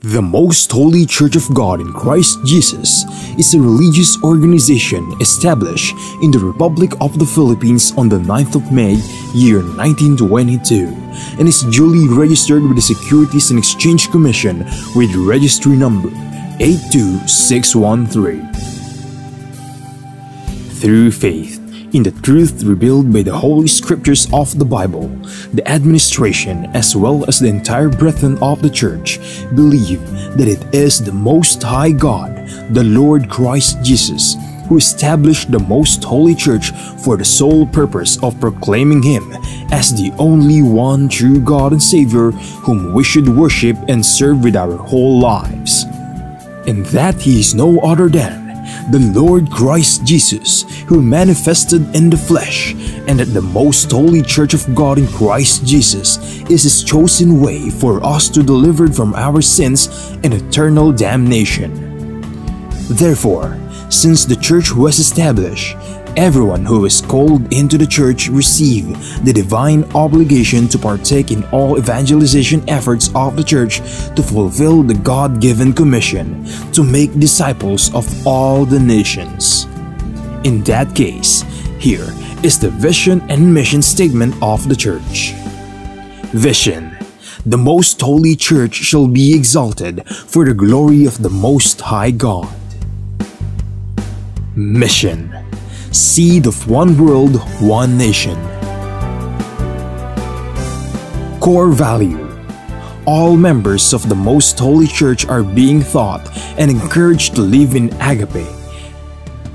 The Most Holy Church of God in Christ Jesus is a religious organization established in the Republic of the Philippines on the 9th of May, year 1922, and is duly registered with the Securities and Exchange Commission with registry number 82613. Through faith in the truth revealed by the Holy Scriptures of the Bible, the administration as well as the entire brethren of the Church believe that it is the Most High God, the Lord Christ Jesus, who established the Most Holy Church for the sole purpose of proclaiming Him as the only one true God and Savior whom we should worship and serve with our whole lives, and that He is no other than the Lord Christ Jesus, who manifested in the flesh, and that the Most Holy Church of God in Christ Jesus is His chosen way for us to deliver from our sins and eternal damnation. Therefore, since the Church was established, everyone who is called into the Church receive the divine obligation to partake in all evangelization efforts of the Church to fulfill the God-given commission to make disciples of all the nations. In that case, here is the vision and mission statement of the Church. Vision: the Most Holy Church shall be exalted for the glory of the Most High God. Mission: seed of one world, one nation. Core value: all members of the Most Holy Church are being taught and encouraged to live in agape.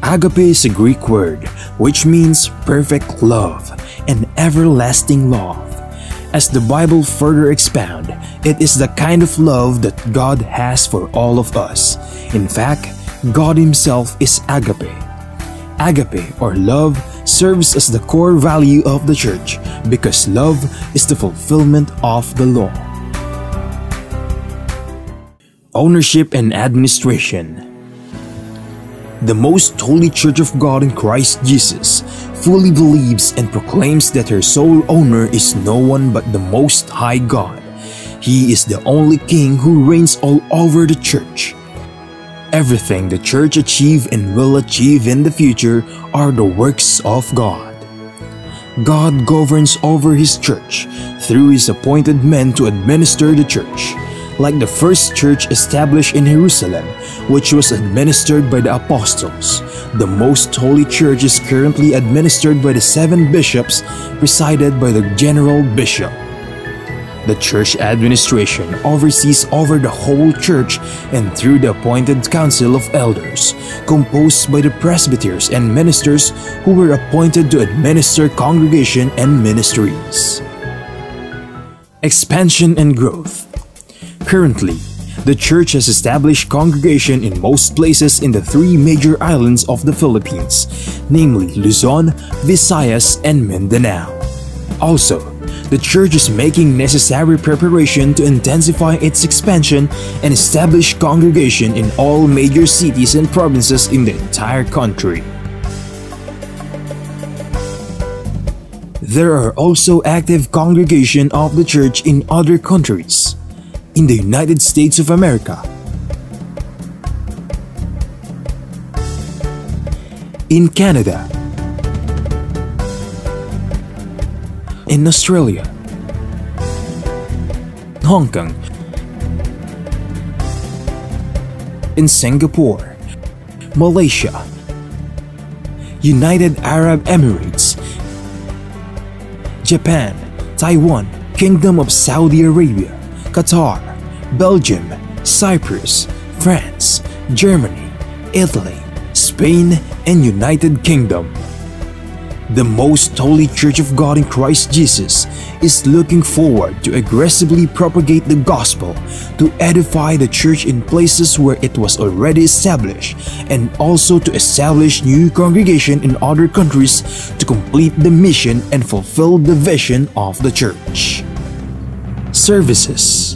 Agape is a Greek word which means perfect love and everlasting love. As the Bible further expounds, it is the kind of love that God has for all of us. In fact, God Himself is agape. Agape, or love, serves as the core value of the Church because love is the fulfillment of the law. Ownership and administration: the Most Holy Church of God in Christ Jesus fully believes and proclaims that her sole owner is no one but the Most High God. He is the only King who reigns all over the Church. Everything the Church achieve and will achieve in the future are the works of God. God governs over His Church through His appointed men to administer the Church. Like the first church established in Jerusalem, which was administered by the apostles, the Most Holy Church is currently administered by the 7 bishops, presided by the general bishop. The church administration oversees over the whole church and through the appointed council of elders, composed by the presbyters and ministers who were appointed to administer congregation and ministries. Expansion and growth: currently, the church has established congregation in most places in the 3 major islands of the Philippines, namely Luzon, Visayas, and Mindanao. Also, the church is making necessary preparation to intensify its expansion and establish congregation in all major cities and provinces in the entire country. There are also active congregation of the church in other countries. In the United States of America, in Canada, in Australia, Hong Kong, in Singapore, Malaysia, United Arab Emirates, Japan, Taiwan, Kingdom of Saudi Arabia, Qatar, Belgium, Cyprus, France, Germany, Italy, Spain, and United Kingdom. The Most Holy Church of God in Christ Jesus is looking forward to aggressively propagate the gospel, to edify the church in places where it was already established, and also to establish new congregation in other countries to complete the mission and fulfill the vision of the church. Services: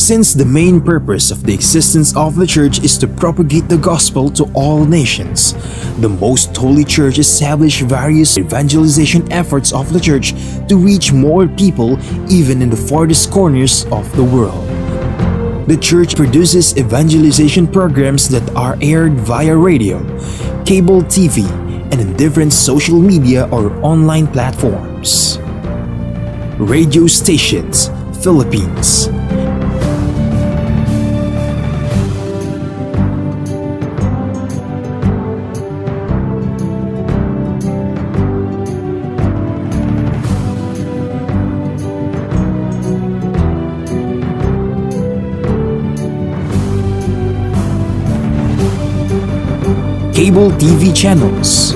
since the main purpose of the existence of the Church is to propagate the gospel to all nations, the Most Holy Church established various evangelization efforts of the Church to reach more people even in the farthest corners of the world. The church produces evangelization programs that are aired via radio, cable TV, and in different social media or online platforms. Radio stations, Philippines. Cable TV channels.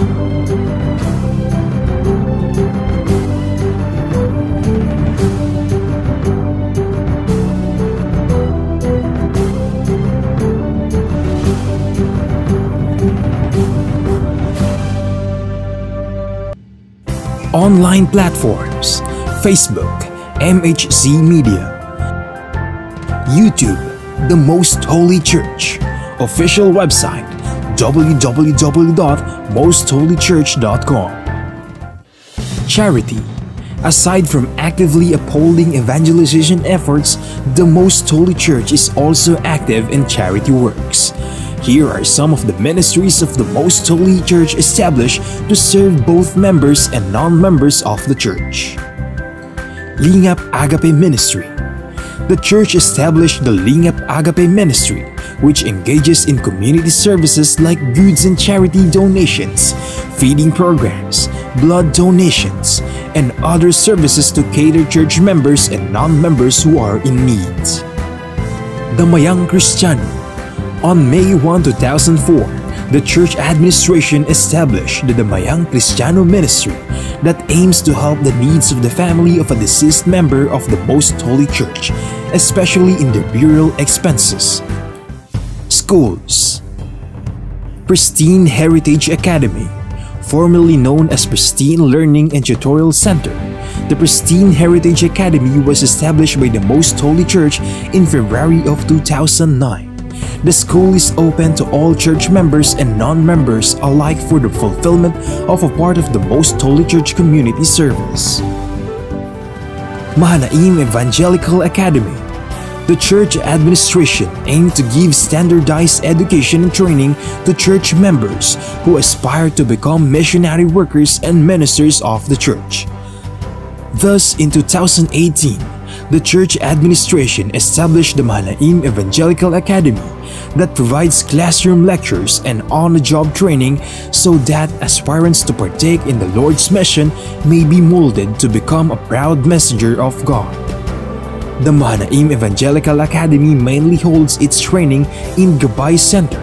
Online platforms, Facebook, MHC Media, YouTube, The Most Holy Church, official website, www.mostholychurch.com. Charity. Aside from actively upholding evangelization efforts, the Most Holy Church is also active in charity works. Here are some of the ministries of the Most Holy Church established to serve both members and non-members of the church. Lingap Agape Ministry. The church established the Lingap Agape Ministry, which engages in community services like goods and charity donations, feeding programs, blood donations, and other services to cater church members and non-members who are in need. Damayang Kristiyano. On May 1, 2004, the church administration established the Damayang Kristiyano Ministry that aims to help the needs of the family of a deceased member of the Most Holy Church, especially in their burial expenses. Schools. Pristine Heritage Academy, formerly known as Pristine Learning and Tutorial Center. The Pristine Heritage Academy was established by the Most Holy Church in February of 2009. The school is open to all church members and non-members alike for the fulfillment of a part of the Most Holy Church community service. Mahanaim Evangelical Academy. The church administration aimed to give standardized education and training to church members who aspire to become missionary workers and ministers of the church. Thus, in 2018, the church administration established the Mahanaim Evangelical Academy that provides classroom lectures and on-the-job training so that aspirants to partake in the Lord's mission may be molded to become a proud messenger of God. The Mahanaim Evangelical Academy mainly holds its training in Gabay Center,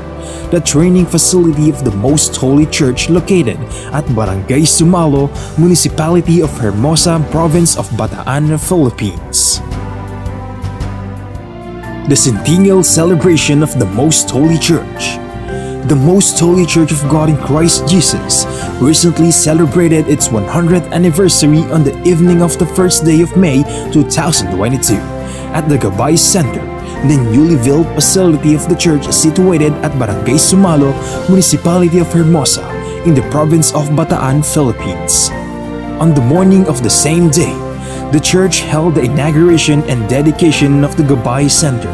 the training facility of the Most Holy Church located at Barangay Sumalo, Municipality of Hermosa, Province of Bataan, Philippines. The Centennial Celebration of the Most Holy Church. The Most Holy Church of God in Christ Jesus recently celebrated its 100th anniversary on the evening of the first day of May 2022 at the Gabay Center, the newly built facility of the church situated at Barangay Sumalo, Municipality of Hermosa, in the province of Bataan, Philippines. On the morning of the same day, the church held the inauguration and dedication of the Gabay Center.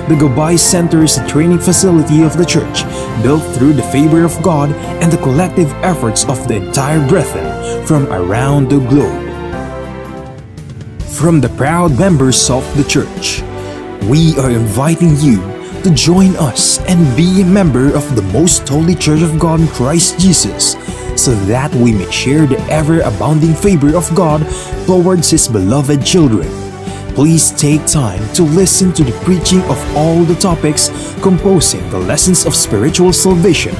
The Gabay Center is a training facility of the church built through the favor of God and the collective efforts of the entire brethren from around the globe. From the proud members of the church, we are inviting you to join us and be a member of the Most Holy Church of God in Christ Jesus, so that we may share the ever-abounding favor of God towards His beloved children. Please take time to listen to the preaching of all the topics composing the lessons of spiritual salvation,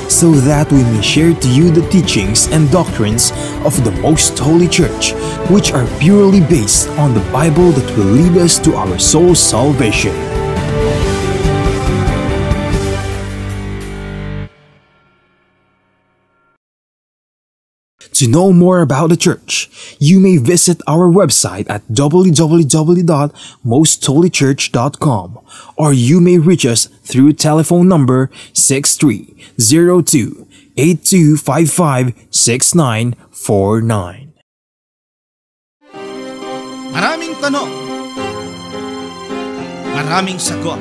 so that we may share to you the teachings and doctrines of the Most Holy Church, which are purely based on the Bible that will lead us to our soul's salvation. To know more about the church, you may visit our website at www.mostholychurch.com, or you may reach us through telephone number 6302-8255-6949. Maraming tanong, Maraming sagot.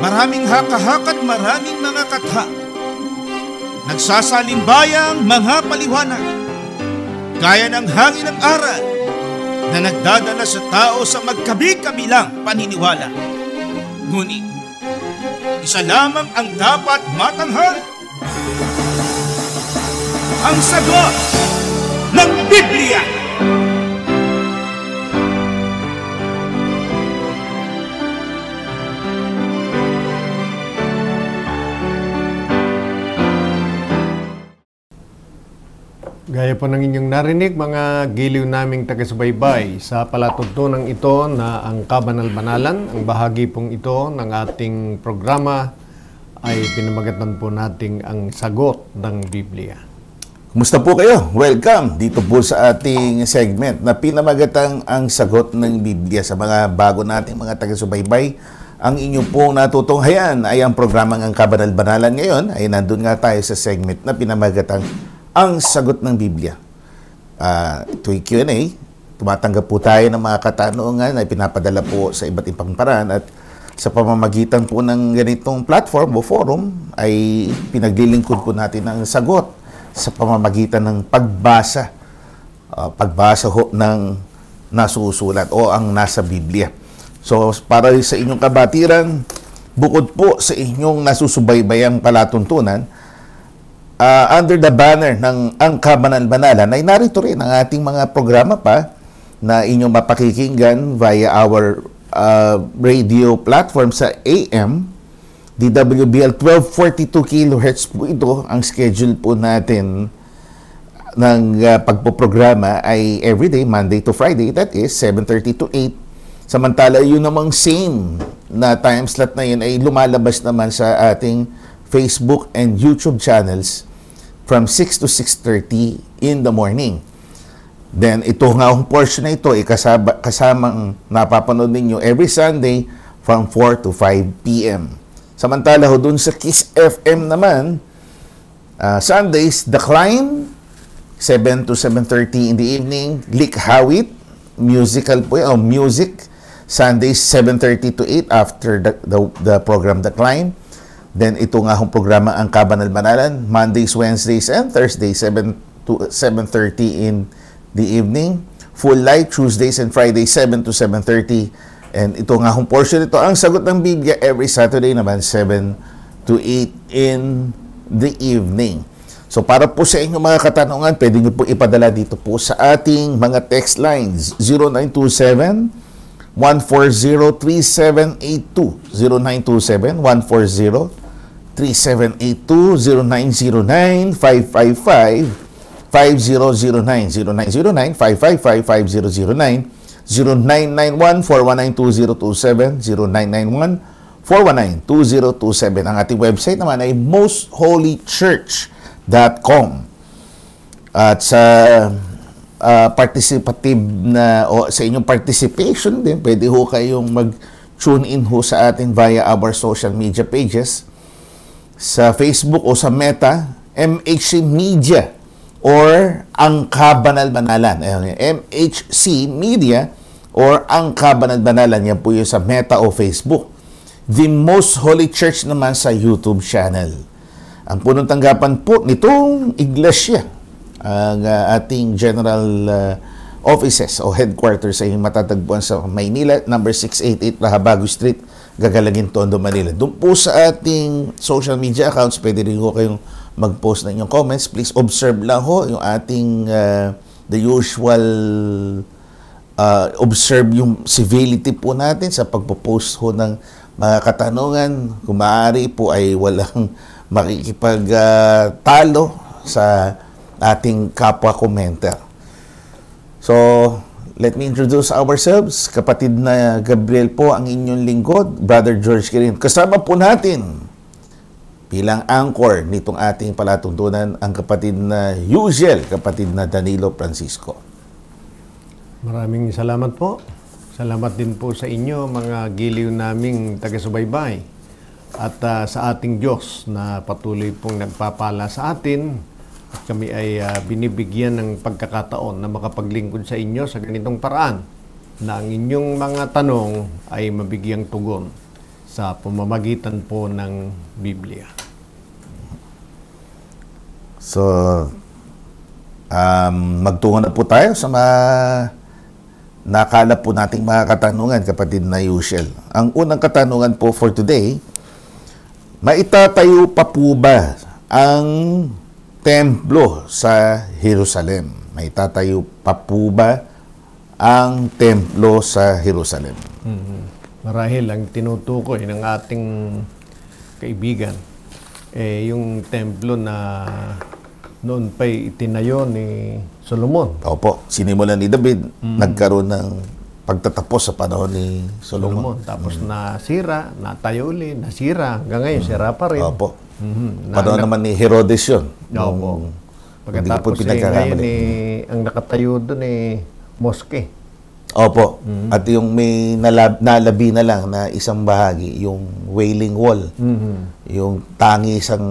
Maraming haka-haka at maraming mga katha. Nagsasalimbbayang mga paliwanag. Gaya ng hangin ng aral na nagdadala sa tao sa magkabi-kabilang paniniwala. Ngunit, isa lamang ang dapat matanghal. Ang sagot ng Biblia. Gaya po ng inyong narinig, mga giliw naming taga-subaybay, sa palatuntunan ito na ang kabanal-banalan, ang bahagi pong ito ng ating programa ay pinamagatan po nating ang sagot ng Biblia. Kumusta po kayo? Welcome dito po sa ating segment na pinamagatang ang sagot ng Biblia. Sa mga bago nating mga taga-subaybay, ang inyong pong natutunghayan ay ang programang ang kabanal-banalan. Ngayon ay nandun nga tayo sa segment na pinamagatang ang sagot ng Biblia. Ito'y Q&A. Tumatanggap po tayo ng mga katanungan na pinapadala po sa iba't ibang paraan at sa pamamagitan po ng ganitong platform o forum ay pinaglilingkod po natin ang sagot sa pamamagitan ng pagbasa. Pagbasa ho ng nasusulat o ang nasa Biblia. So para sa inyong kabatiran, bukod po sa inyong nasusubaybayang palatuntunan, under the banner ng Ang Kabanal-Banalan ay narito rin ang ating mga programa pa na inyong mapakikinggan via our radio platform sa AM, DWBL 1242 kHz po ito. Ang schedule po natin ng pagpoprograma ay everyday, Monday to Friday, that is 7:30 to 8. Samantala yun namang same na time slot na yun ay lumalabas naman sa ating Facebook and YouTube channels from 6 to 6:30 in the morning. Then, ito nga ang portion na ito, kasamang napapanood ninyo every Sunday from 4 to 5 p.m. Samantala ho, dun sa Kiss FM naman, Sundays, The Climb, 7 to 7:30 in the evening. Likhawit, musical po yun, music, Sundays, 7:30 to 8 after the program The Climb. Then, ito nga hong programa ang Kabanal-Banalan, Mondays, Wednesdays, and Thursdays, 7 to 7:30 in the evening. Full Light, Tuesdays and Fridays, 7 to 7:30. And ito nga hong portion ito, ang sagot ng Biblia, every Saturday naman, 7 to 8 in the evening. So, para po sa inyong mga katanungan, pwede nyo po ipadala dito po sa ating mga text lines, 0927-140-3782, 0927-140-3782, 0909-555-5009, 0909-555-5009, 0991-419-2027, 0991-419-2027. Ang ating website naman ay mostholychurch.com. At sa participative na o sa inyong participation din, pwede ho kayong mag-tune in ho sa atin via our social media pages sa Facebook o sa Meta, MHC Media or Ang Kabanal-Banalan. MHC Media or Ang Kabanal-Banalan, yan po yung sa Meta o Facebook. The Most Holy Church naman sa YouTube channel. Ang punong tanggapan po nitong iglesia, ang ating general offices o headquarters ay matatagpuan sa Maynila, number 688 Rahabago Street, Gagalagin, Tondo, Manila. Doon po sa ating social media accounts, pwede rin ho kayong mag-post na inyong comments. Please observe lang ho yung ating the usual observe yung civility po natin sa pagpo-post ho ng mga katanungan. Kung maaari po ay walang makikipagtalo sa ating kapwa-commenter. So, let me introduce ourselves. Kapatid na Gabriel po ang inyong lingkod, Brother George Kirin. Kasama po natin bilang anchor nitong ating palatuntunan ang kapatid na Yuziel, kapatid na Danilo Francisco. Maraming salamat po. Salamat din po sa inyo, mga giliw naming taga-subaybay. At sa ating Diyos na patuloy pong nagpapala sa atin. At kami ay binibigyan ng pagkakataon na makapaglingkod sa inyo sa ganitong paraan. na ang inyong mga tanong ay mabigyang tugon sa pamamagitan po ng Biblia. So, magtungo na po tayo sa mga nakalap po nating mga katanungan, kapatid na Yushel. Ang unang katanungan po for today, maitatayo pa po ba ang templo sa Jerusalem? Maitatayo pa po ba ang templo sa Jerusalem? Marahil ang tinutukoy ng ating kaibigan, yung templo na noon pa'y itinayo ni Solomon. Opo, sinimulan ni David, nagkaroon ng pagtatapos sa panahon ni Solomon. Tapos nasira, natayo uli, nasira. Hanggang ngayon, sira pa rin. Opo. Panahon naman ni Herodes yun. Opo. Pagkatapos ngayon ang nakatayo doon moske. Opo. At yung may nalabi na lang na isang bahagi, yung Wailing Wall, yung tangi isang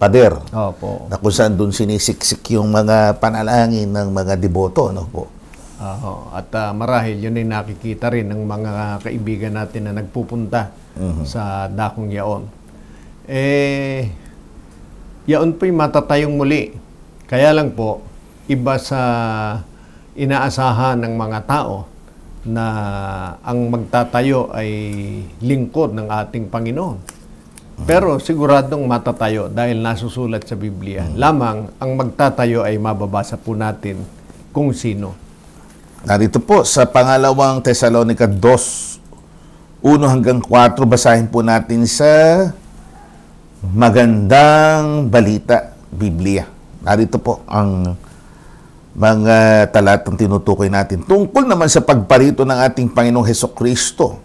pader, Opo. na kung saan doon sinisiksik yung mga panalangin ng mga deboto. Ano po? At marahil yun ay nakikita rin ng mga kaibigan natin na nagpupunta sa dakong yaon. Yaon po'y matatayong muli. Kaya lang po, iba sa inaasahan ng mga tao na ang magtatayo ay lingkod ng ating Panginoon. Pero siguradong matatayo dahil nasusulat sa Biblia. Lamang ang magtatayo ay mababasa po natin kung sino. Narito po sa pangalawang Tesalonica 2, 1-4, basahin po natin sa Magandang Balita, Biblia. Narito po ang mga talatang tinutukoy natin. Tungkol naman sa pagparito ng ating Panginoong Hesukristo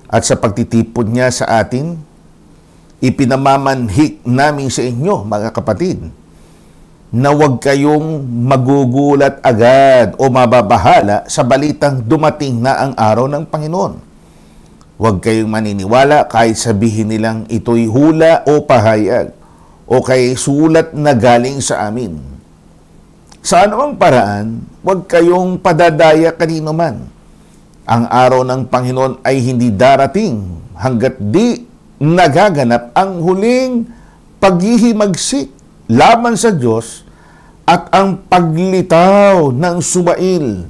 at sa pagtitipon niya sa atin, ipinamamanhik namin sa inyo, mga kapatid, na huwag kayong magugulat agad o mababahala sa balitang dumating na ang araw ng Panginoon. Huwag kayong maniniwala kahit sabihin nilang ito'y hula o pahayag o kay sulat na galing sa amin. Sa anumang paraan, huwag kayong padadaya kanino man. Ang araw ng Panginoon ay hindi darating hanggat di nagaganap ang huling paghihimagsik laban sa Diyos at ang paglitaw ng sumail,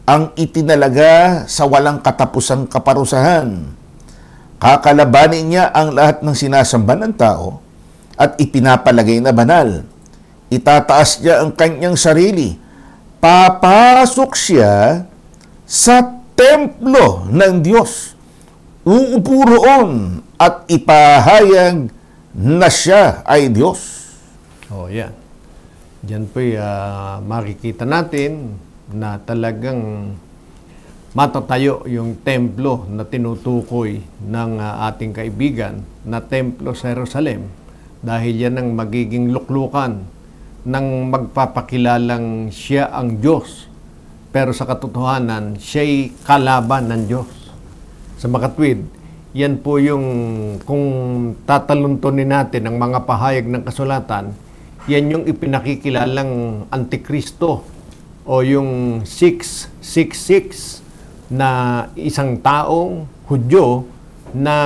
ang itinalaga sa walang katapusang kaparusahan. Kakalabanin niya ang lahat ng sinasamba ng tao at ipinapalagay na banal. Itataas niya ang kanyang sarili. Papasok siya sa templo ng Diyos. Uupo roon at ipahayag na siya ay Diyos. Yan. Diyan po'y makikita natin na talagang matatayo yung templo na tinutukoy ng ating kaibigan na templo sa Jerusalem. Dahil yan ang magiging luklukan ng magpapakilalang siya ang Diyos. Pero sa katotohanan, siya'y kalaban ng Diyos. Sa makatwid, yan po yung kung tataluntunin natin ang mga pahayag ng kasulatan, yan yung ipinakikilalang Antikristo o yung 666 na isang taong Hudyo na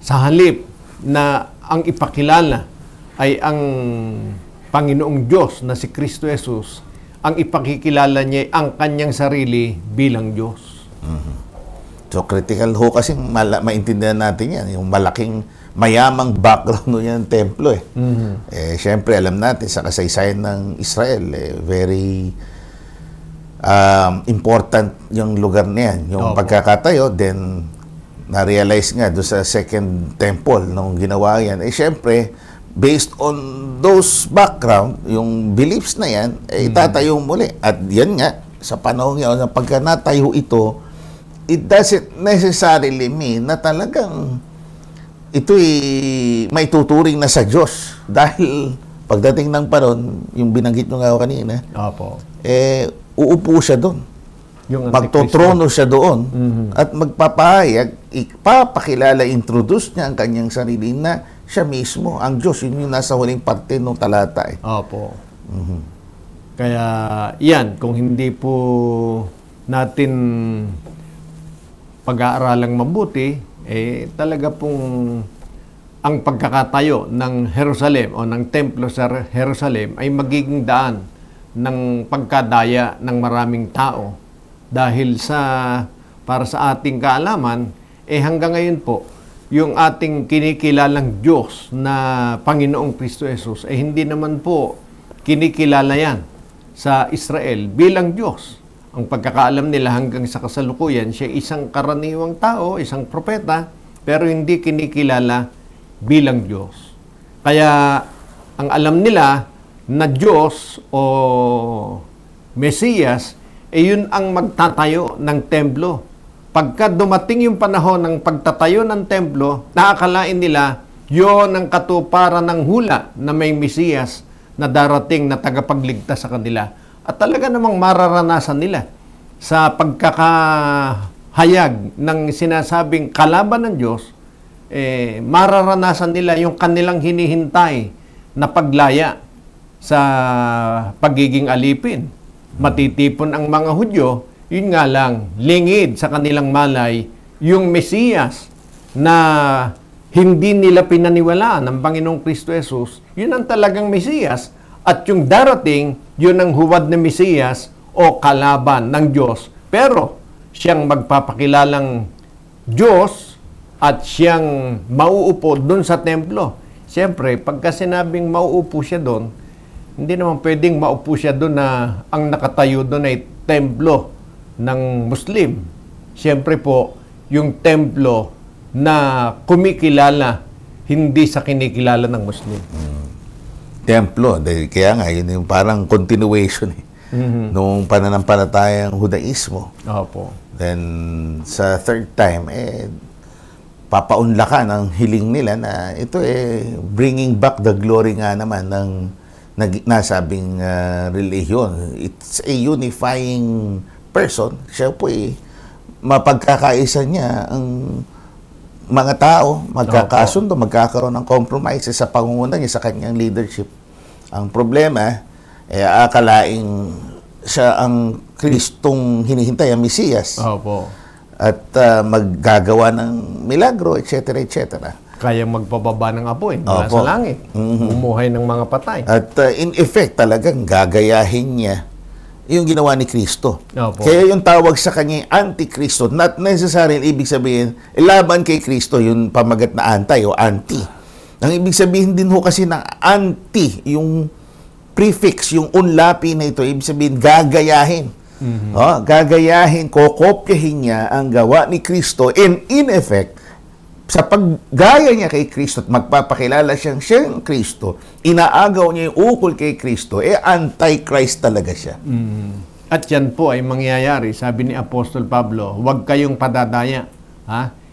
sa halip na ang ipakilala ay ang Panginoong Diyos na si Kristo Jesus, ang ipakikilala niya ang kanyang sarili bilang Diyos. So critical ho kasi maintindihan natin yan, yung malaking mayamang background niya ng templo syempre alam natin sa kasaysayan ng Israel, very important yung lugar na yan. Yung pagkakatayo, then na-realize nga doon sa second temple nung ginawa yan. Syempre, based on those background, yung beliefs na yan, itatayo muli. At yan nga, sa panahon ngayon, na pagka natayo ito, it doesn't necessarily mean na talagang ito'y may tuturing na sa Diyos. Dahil pagdating ng panahon, yung binanggit nyo nga kanina, uupo siya doon. Magtotrono siya doon at magpapahayag, ipapakilala, introduce niya ang kanyang sarili na siya mismo, ang Diyos. Yun yung nasa huling parte ng talata. Opo. Kaya yan, kung hindi po natin pag-aaralang mabuti, talaga pong ang pagkakatayo ng Jerusalem o ng templo sa Jerusalem ay magiging daan ng pagkadaya ng maraming tao. Dahil para sa ating kaalaman, hanggang ngayon po, yung ating kinikilalang Diyos na Panginoong Kristo Jesus, hindi naman po kinikilala yan sa Israel bilang Diyos. Ang pagkakaalam nila hanggang sa kasalukuyan, siya isang karaniwang tao, isang propeta, pero hindi kinikilala bilang Diyos. Kaya ang alam nila na Diyos o Mesiyas, yun ang magtatayo ng templo. Pagka dumating yung panahon ng pagtatayo ng templo, nakakalain nila yun ang katuparan ng hula na may Mesiyas na darating na tagapagligtas sa kanila. At talaga namang mararanasan nila sa pagkakahayag ng sinasabing kalaban ng Diyos, mararanasan nila yung kanilang hinihintay na paglaya sa pagiging alipin. Matitipon ang mga Hudyo, yun nga lang, lingid sa kanilang malay, yung Mesiyas na hindi nila pinaniwalaan ng Panginoong Kristo Jesus, yun ang talagang Mesiyas. At yung darating, yun ang huwad na Mesiyas o kalaban ng Diyos. Pero siyang magpapakilalang Diyos at siyang mauupo doon sa templo. Siyempre, pagka sinabing mauupo siya doon, hindi naman pwedeng maupo siya doon na ang nakatayo doon ay templo ng Muslim. Siyempre po, yung templo na kumikilala, hindi sa kinikilala ng Muslim. Templo, dahil kaya nga, yun yung parang continuation nung pananampalatayang Judaismo. Opo. Then, sa third time, papaunlakan ang hiling nila na ito bringing back the glory nga naman ng nasabing relihiyon. It's a unifying person. Siya po mapagkakaisa niya ang mga tao, magkakasundo, magkakaroon ng compromises sa pangunguna niya sa kanyang leadership. Ang problema, akalaing siya ang Kristong hinihintay, ang Mesiyas. Opo. At maggagawa ng milagro, etc., etc. Kayang magpababa ng apoy mula Opo. sa langit. Bumuhay ng mga patay. At in effect, talagang gagayahin niya yung ginawa ni Kristo. Opo. Kaya yung tawag sa kanya anti-Kristo, not necessarily ibig sabihin, laban kay Kristo, yung pamagat na anti o anti. Ang ibig sabihin din ho kasi na anti, yung prefix, yung unlapi na ito, ibig sabihin gagayahin. Gagayahin, kokopyahin niya ang gawa ni Kristo, and in effect, sa paggaya niya kay Kristo at magpapakilala siyang Kristo, inaagaw niya yung ukol kay Kristo, anti-Christ talaga siya. At yan po ay mangyayari, sabi ni Apostol Pablo, huwag kayong padadaya.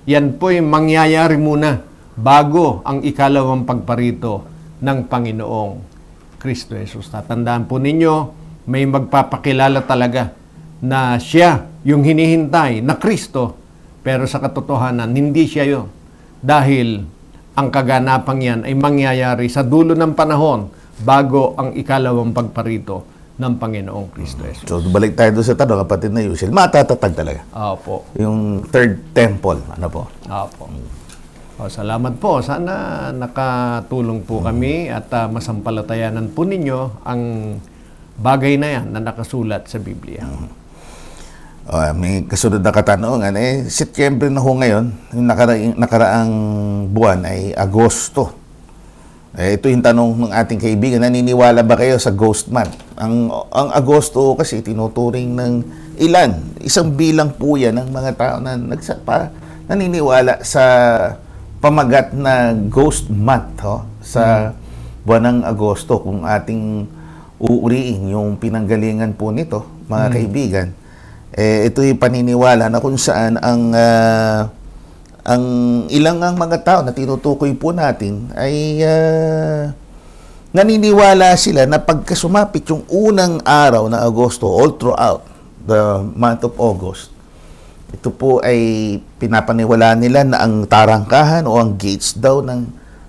Yan po ay mangyayari muna bago ang ikalawang pagparito ng Panginoong Kristo Jesus. Tatandaan po ninyo, may magpapakilala talaga na siya yung hinihintay na Kristo, pero sa katotohanan, hindi siya yun. Dahil ang kaganapang yan ay mangyayari sa dulo ng panahon bago ang ikalawang pagparito ng Panginoong Kristo Jesus. So, balik tayo doon sa tanong, kapatid na Yusil. Matatatag talaga. Opo. Yung third temple, ano po? Opo. Salamat po. Sana nakatulong po kami at masampalatayanan po ninyo ang bagay na yan na nakasulat sa Biblia. May kasunod na katanungan. Setyembre na ho ngayon, yung nakaraang buwan ay Agosto. Ito yung tanong ng ating kaibigan, naniniwala ba kayo sa Ghost Month? Ang Agosto kasi tinuturing ng ilan. Isang bilang po yan ng mga tao na naniniwala sa pamagat na Ghost Month sa buwan ng Agosto. Kung ating uuriin yung pinanggalingan po nito, mga kaibigan, ito yung paniniwala na kung saan ang ilang mga tao na tinutukoy po natin ay naniniwala sila na pagka sumapit yung unang araw na Agosto, all throughout the month of August, ito po ay pinapaniwala nila na ang tarangkahan o ang gates daw ng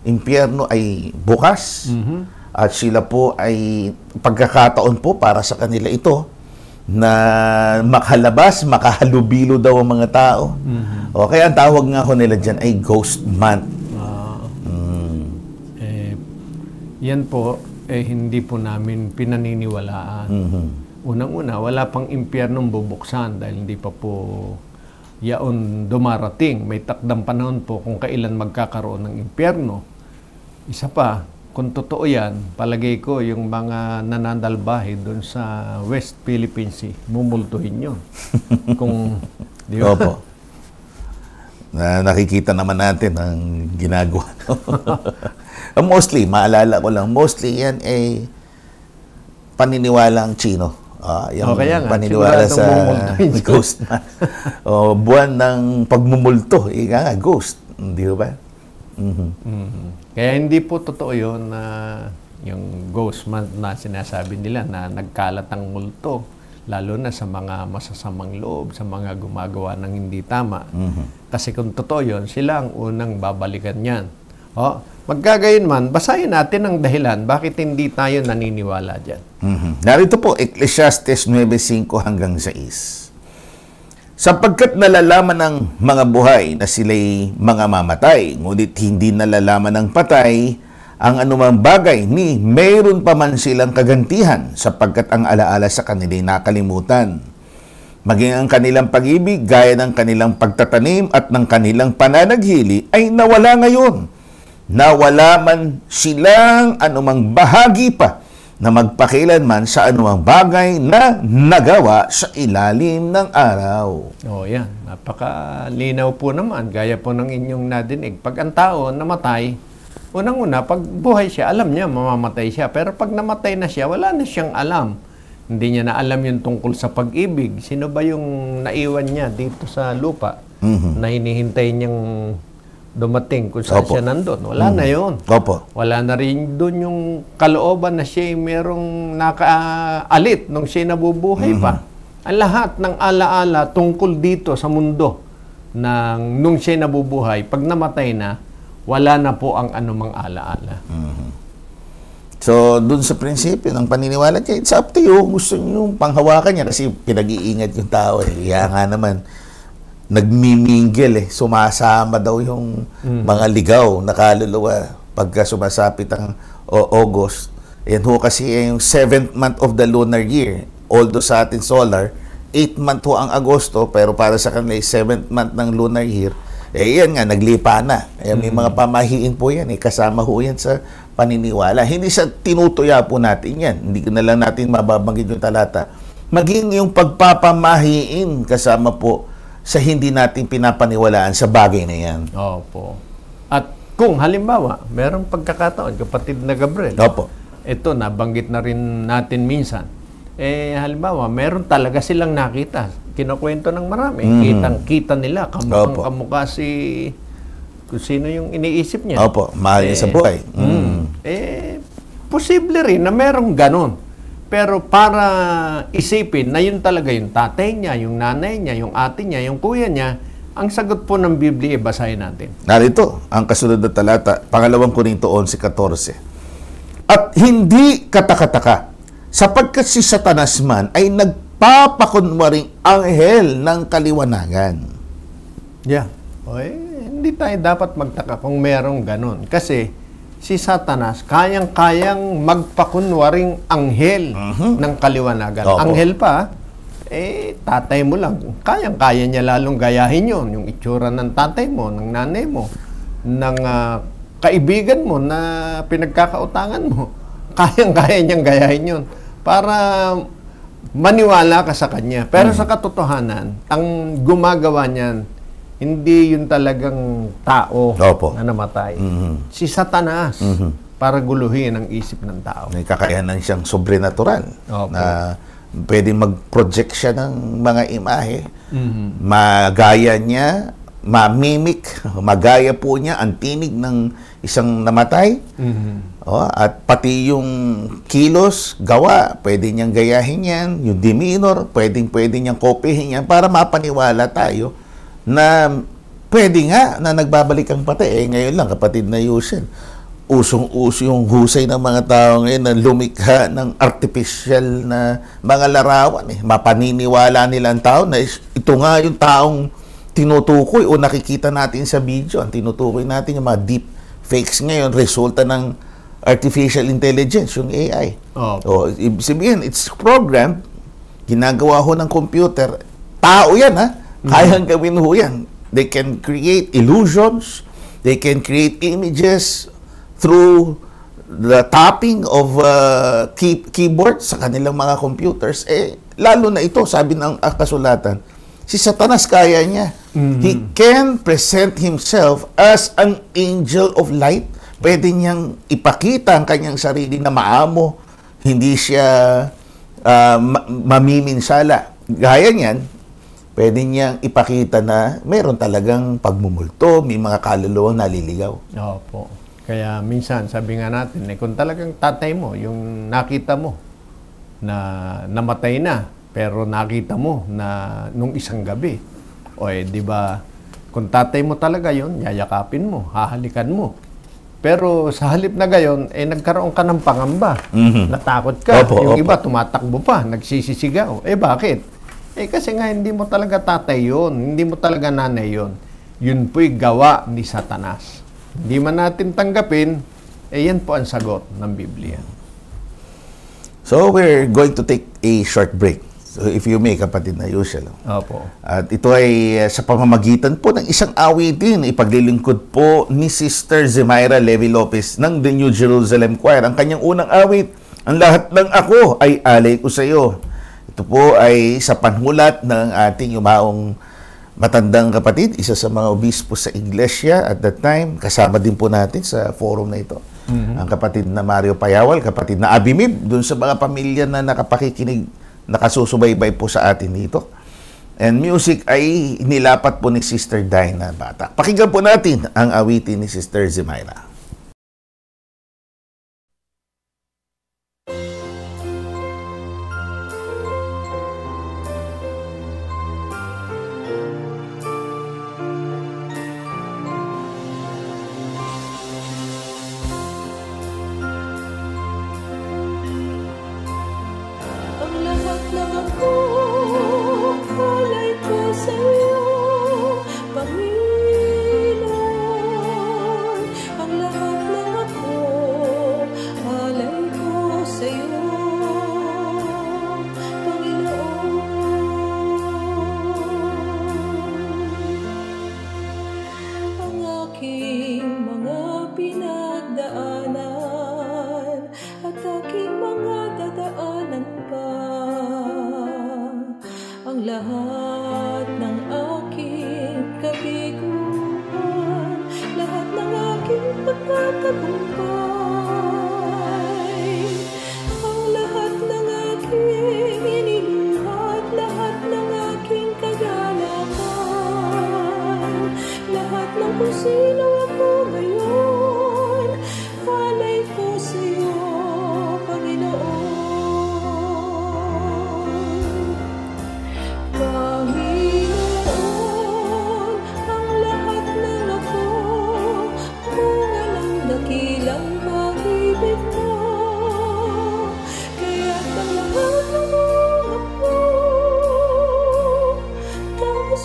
impyerno ay bukas. At sila po ay pagkakataon po para sa kanila ito na makalabas, makahalubilo daw ang mga tao. O kaya ang tawag nga ho nila dyan ay ghost month. Yan po, hindi po namin pinaniniwalaan. Unang-una, wala pang impyernong bubuksan dahil hindi pa po yaon dumarating. May takdang panahon po kung kailan magkakaroon ng impyerno. Isa pa, kung totoo yan, palagay ko yung mga nanandalbahe doon sa West Philippine Sea, mumultuhin yun. Kung, di ba? Opo. Nakikita naman natin ang ginagawa. Mostly, maalala ko lang, mostly yan ay paniniwala ang Chino. Yung kaya nga, paniniwala sa ghost na. Buwan ng pagmumulto. Ika nga, ghost. Di ba? Kaya hindi po totoo yun na yung ghost month na sinasabi nila na nagkalat ang multo. Lalo na sa mga masasamang loob, sa mga gumagawa ng hindi tama. Kasi kung totoo yun, sila ang unang babalikan yan. Magkagayon man, basahin natin ang dahilan bakit hindi tayo naniniwala dyan. Narito po, Ecclesiastes 9:5 hanggang 6. Sapagkat nalalaman ng mga buhay na sila'y mga mamatay, ngunit hindi nalalaman ng patay ang anumang bagay ni mayroon pa man silang kagantihan sapagkat ang alaala sa kanila'y nakalimutan. Maging ang kanilang pag-ibig gaya ng kanilang pagtatanim at ng kanilang pananaghili ay nawala ngayon. Nawala man silang anumang bahagi pa na magpakilanman sa anumang bagay na nagawa sa ilalim ng araw. Yan. Napakalinaw po naman. Gaya po ng inyong nadinig. Pag ang tao namatay, unang-una, pag buhay siya, alam niya mamamatay siya. Pero pag namatay na siya, wala na siyang alam. Hindi niya na alam yung tungkol sa pag-ibig. Sino ba yung naiwan niya dito sa lupa na hinihintay niyang dumating kung saan siya nandun? Wala na yun. Wala na rin doon yung kalooban na siya merong nakaalit nung siya nabubuhay pa. Ang lahat ng alaala tungkol dito sa mundo nung siya nabubuhay, pag namatay na, wala na po ang anumang alaala. So, dun sa prinsipyo ng paniniwala niya, it's up to you. Gusto niyo panghawakan niya kasi pinag-iingat yung tao. Kaya nga naman, nagmimingil sumasama daw yung mga ligaw na kaluluwa pagka sumasapit ang August. Yan ho kasi yung 7th month of the lunar year. Although sa atin solar, 8th month ho ang Agosto, pero para sa kanila 7th month ng lunar year, yan nga, naglipa na. May mga pamahiin po yan, kasama ho yan sa paniniwala. Hindi sa tinutuya po natin yan. Hindi ko na lang natin mababanggit yung talata. Maging yung pagpapamahiin kasama po sa hindi natin pinapaniwalaan sa bagay na yan. Opo. At kung halimbawa, merong pagkakataon, kapatid na Gabriel, ito, nabanggit na rin natin minsan, halimbawa, meron talaga silang nakita. Kinukwento ng marami. Kitang-kita nila. Kamukha si kung sino yung iniisip niya. Mahal niya sa buhay. Posible rin na merong ganon. Pero para isipin na yun talaga yung tatay niya, yung nanay niya, yung ate niya, yung kuya niya, ang sagot po ng Biblia, basahin natin. Narito, ang kasunod na talata, 2 Korinto 11:14. At hindi katakataka, sapagkat si Satanas man ay nagpapakunwaring anghel ng kaliwanagan. Hindi tayo dapat magtaka kung merong ganon. Kasi si Satanas, kayang-kayang magpakunwaring anghel ng kaliwanagan. Anghel pa, tatay mo lang. Kayang-kaya niya lalong gayahin yun. Yung itsura ng tatay mo, ng nanay mo, ng kaibigan mo na pinagkakautangan mo. Kayang-kaya niyang gayahin yun. Para maniwala ka sa kanya. Pero sa katotohanan, ang gumagawa niyan, hindi yun talagang tao na namatay. Si Satanas, para guluhin ang isip ng tao. May kakayanan siyang sobrenatural na pwedeng mag-project siya ng mga imahe. Magaya niya, mamimik, magaya po niya ang tinig ng isang namatay. At pati yung kilos, gawa, pwede niyang gayahin yan. Yung demeanor, pwede niyang kopyahin yan para mapaniwala tayo na pwede nga na nagbabalik ang patay. Ngayon lang, kapatid na Yusen, usong-uso yung husay ng mga tao ngayon na lumikha ng artificial na mga larawan. Mapaniniwala nila ang tao na ito nga yung taong tinutukoy o nakikita natin sa video. Ang tinutukoy natin yung mga deep fakes ngayon, resulta ng artificial intelligence, yung AI. O, ibig sabihin, it's programmed, ginagawa ho ng computer. Tao yan, ha? Kayang gawin ho yan. They can create illusions, they can create images through the tapping of keyboard sa kanilang mga computers. Lalo na ito, sabi ng kasulatan, si Satanas kaya niya. He can present himself as an angel of light. Pwede niyang ipakita ang kanyang sarili na maamo, hindi siya mamiminsala. Gaya niyan, pwede niyang ipakita na meron talagang pagmumulto, may mga kaluluwang naliligaw. Opo. Kaya minsan, sabi nga natin, kung talagang tatay mo, yung nakita mo na namatay na, pero nakita mo na nung isang gabi, di ba, kung tatay mo talaga yon, yayakapin mo, hahalikan mo. Pero sa halip na gayon, nagkaroon ka ng pangamba. Natakot ka. Yung iba, tumatakbo pa, nagsisisigaw. Bakit? Kasi nga hindi mo talaga tatay yun. Hindi mo talaga nanay yun. Yun po'y gawa ni Satanas. Hindi man natin tanggapin, yan po ang sagot ng Biblia. So, we're going to take a short break. So, if you may, kapatid na usual. Opo. At ito ay sa pamamagitan po ng isang awitin, ipaglilingkod po ni Sister Zemaira Levi Lopez ng The New Jerusalem Choir. Ang kanyang unang awit, ang lahat ng ako ay alay ko sa iyo. Ito po ay sa panhulat ng ating yumaong matandang kapatid, isa sa mga obispo sa iglesia at that time, kasama din po natin sa forum na ito. Ang kapatid na Mario Payawal, kapatid na Abimib, dun sa mga pamilya na nakapakikinig, nakasusubaybay po sa atin dito. And music ay nilapat po ni Sister Dinah Bata. Pakinggan po natin ang awitin ni Sister Zemaira.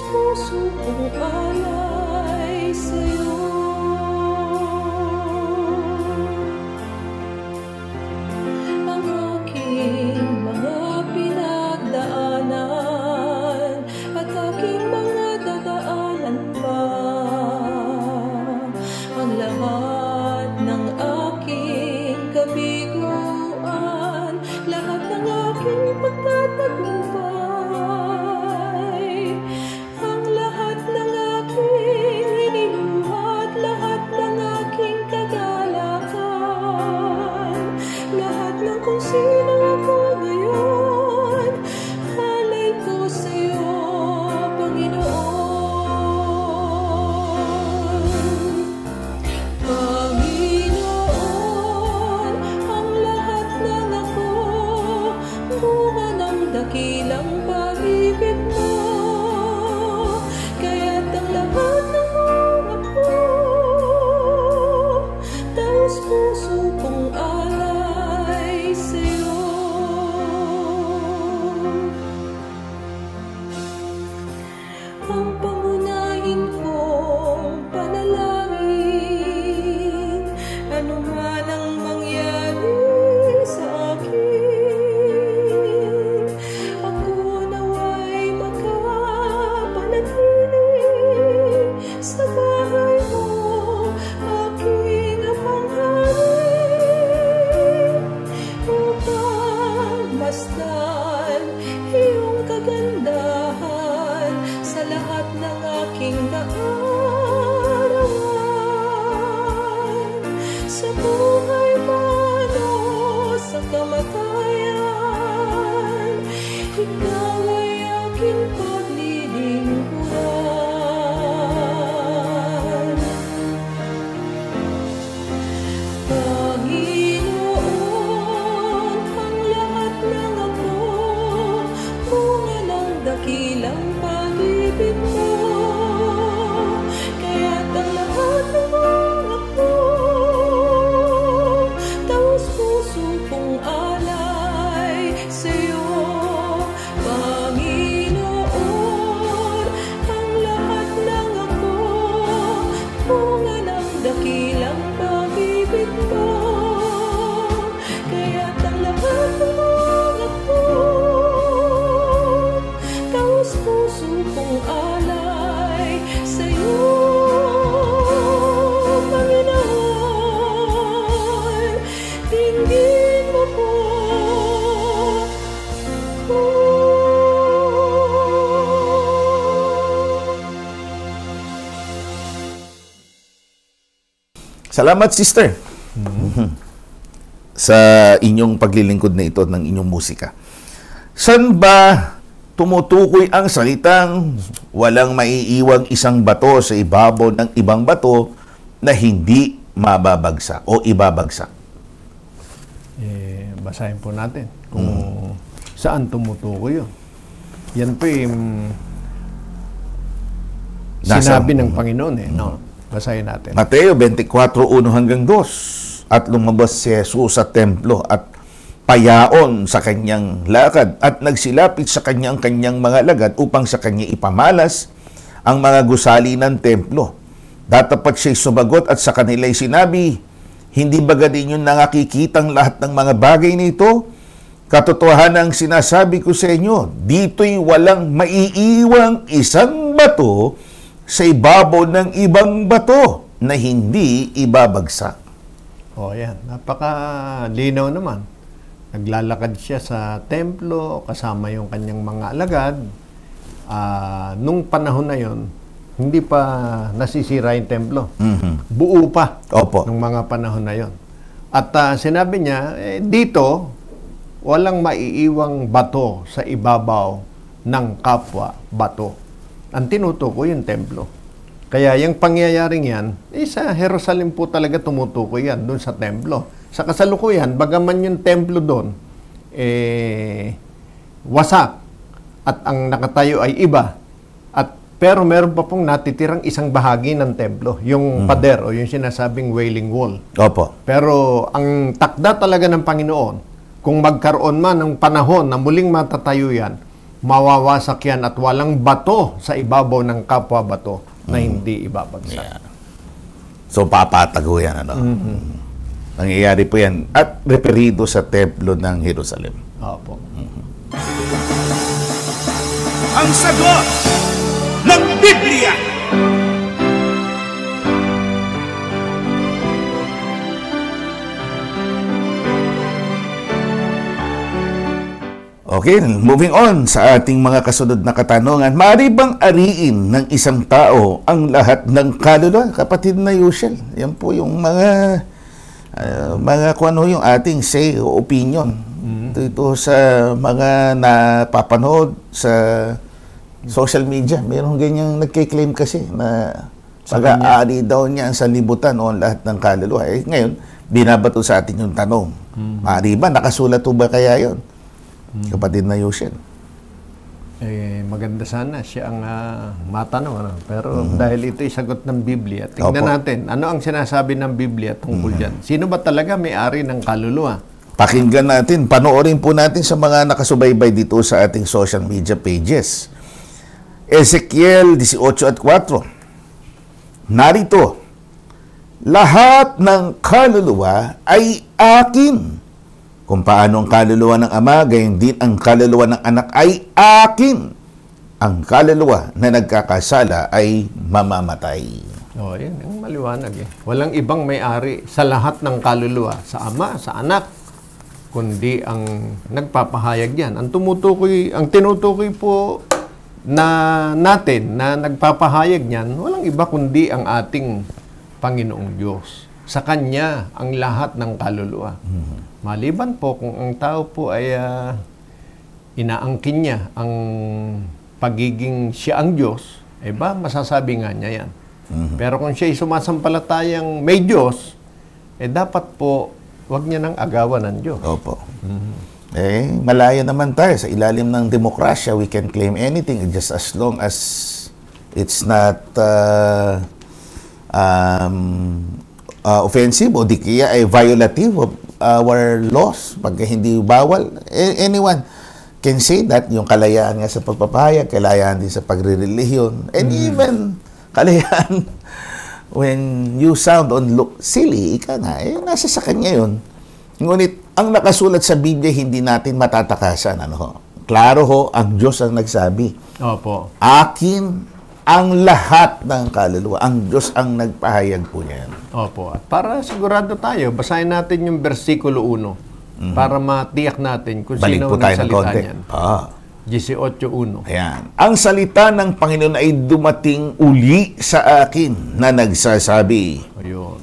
Puso kong alay sa'yo. kaarawan, sa buhay man o sa kamatayan, ikaw ay aking paglilingkuran. Panginoon, ang lahat ng ako, bunga ng dakilang pag-ibig mo. Kaya't ang lahat ng mga ako, taos puso kong alay sa'yo. Panginoon, ang lahat ng ako, bunga ng dakilang pag-ibig mo. Kaya't ang lahat ng mga ako, taos puso kong alay sa'yo. Panginoon, dinggin mo po. Salamat, sister. Sa inyong paglilingkod na ito ng inyong musika. Saan ba tumutukoy ang salitang walang maiiwang isang bato sa ibabaw ng ibang bato na hindi mababagsak o ibabagsak? Basahin po natin kung saan tumutukoy yun. Yan po yung sinabi ng Panginoon no? Basahin natin. Mateo 24:1-2. At lumabas si Jesus sa templo at payaon sa kanyang lakad at nagsilapit sa kanyang mga lagad upang sa kanya ipamalas ang mga gusali ng templo. Datapat siya'y sumagot at sa kanila'y sinabi, hindi ba ganin yung nakikitang lahat ng mga bagay nito? Katotohanan ang sinasabi ko sa inyo, dito'y walang maiiwang isang bato sa ibabaw ng ibang bato na hindi ibabagsak. Yan. Napaka-linaw naman. Naglalakad siya sa templo, kasama yung kanyang mga alagad. Nung panahon na yon, hindi pa nasisira yung templo. Buo pa. Opo. Nung mga panahon na yon. At sinabi niya, dito, walang maiiwang bato sa ibabaw ng kapwa bato. Ang tinutukoy yung templo. Kaya yung pangyayaring yan, sa Jerusalem po talaga tumutukoy yan, doon sa templo. Sa kasalukuyan, bagaman yung templo doon, wasak at ang nakatayo ay iba. Pero meron pa pong natitirang isang bahagi ng templo, yung pader o yung sinasabing Wailing Wall. Opo. Pero ang takda talaga ng Panginoon, kung magkaroon man ng panahon na muling matatayo yan, mawawasak yan at walang bato sa ibabaw ng kapwa bato na hindi ibabagsak. Yeah. So, papatago yan, ano? Nangyayari po yan. At referido sa templo ng Jerusalem. Opo. Ang sagot ng Biblia. Okay, moving on sa ating mga kasunod na katanungan. Maaari bang ariin ng isang tao ang lahat ng kaluluwa? Kapatid na Yushel, yan po yung mga kung ano yung ating say o opinion dito sa mga napapanood sa social media. Meron ganyang nagkiklaim kasi na pag-aari daw niya sa libutan o lahat ng kaluluwa. Ngayon, binabato sa atin yung tanong. Maaari ba? Nakasulat ba kaya yon? Kapatid na Yushel. Maganda sana siya ang matanong. Ano? Pero dahil ito'y sagot ng Biblia, tingnan natin, ano ang sinasabi ng Biblia tungkol dyan? Sino ba talaga may-ari ng kaluluwa? Pakinggan natin, panoorin po natin sa mga nakasubaybay dito sa ating social media pages. Ezekiel 18:4. Narito, lahat ng kaluluwa ay akin. Kung paano ang kaluluwa ng Ama, gayon din ang kaluluwa ng Anak ay akin. Ang kaluluwa na nagkakasala ay mamamatay. Yan ang maliwanag Walang ibang may-ari sa lahat ng kaluluwa, sa Ama, sa Anak, kundi ang nagpapahayag yan. Ang tinutukoy po na natin na nagpapahayag niyan, walang iba kundi ang ating Panginoong Diyos. Sa Kanya ang lahat ng kaluluwa. Maliban po kung ang tao po ay inaangkin niya ang pagiging siya ang Diyos, masasabi nga niya yan. Pero kung siya ay sumasampalatayang may Diyos, dapat po wag niya nang agawan ng Diyos. Opo. Malaya naman tayo. Sa ilalim ng demokrasya, we can claim anything just as long as it's not offensive o di kaya ay violative of our laws. Pagka hindi bawal, anyone can say that. Yung kalayaan nga sa pagpapahayag, kalayaan din sa pagre-relihiyon, and even kalayaan when you sound on look silly, ika nga, nasa sa kanya yun. Ngunit, ang nakasulat sa Biblia, hindi natin matatakasan. Klaro ho, ang Diyos ang nagsabi. Opo. Akin ang lahat ng kaluluwa. Ang Diyos ang nagpahayag po niyan. Opo. At para sigurado tayo, basahin natin yung versikulo 1 para matiyak natin kung Balik sino po tayo ng nagsalita konti. niyan. 18:1. Ayan. Ang salita ng Panginoon ay dumating uli sa akin na nagsasabi. Ayun.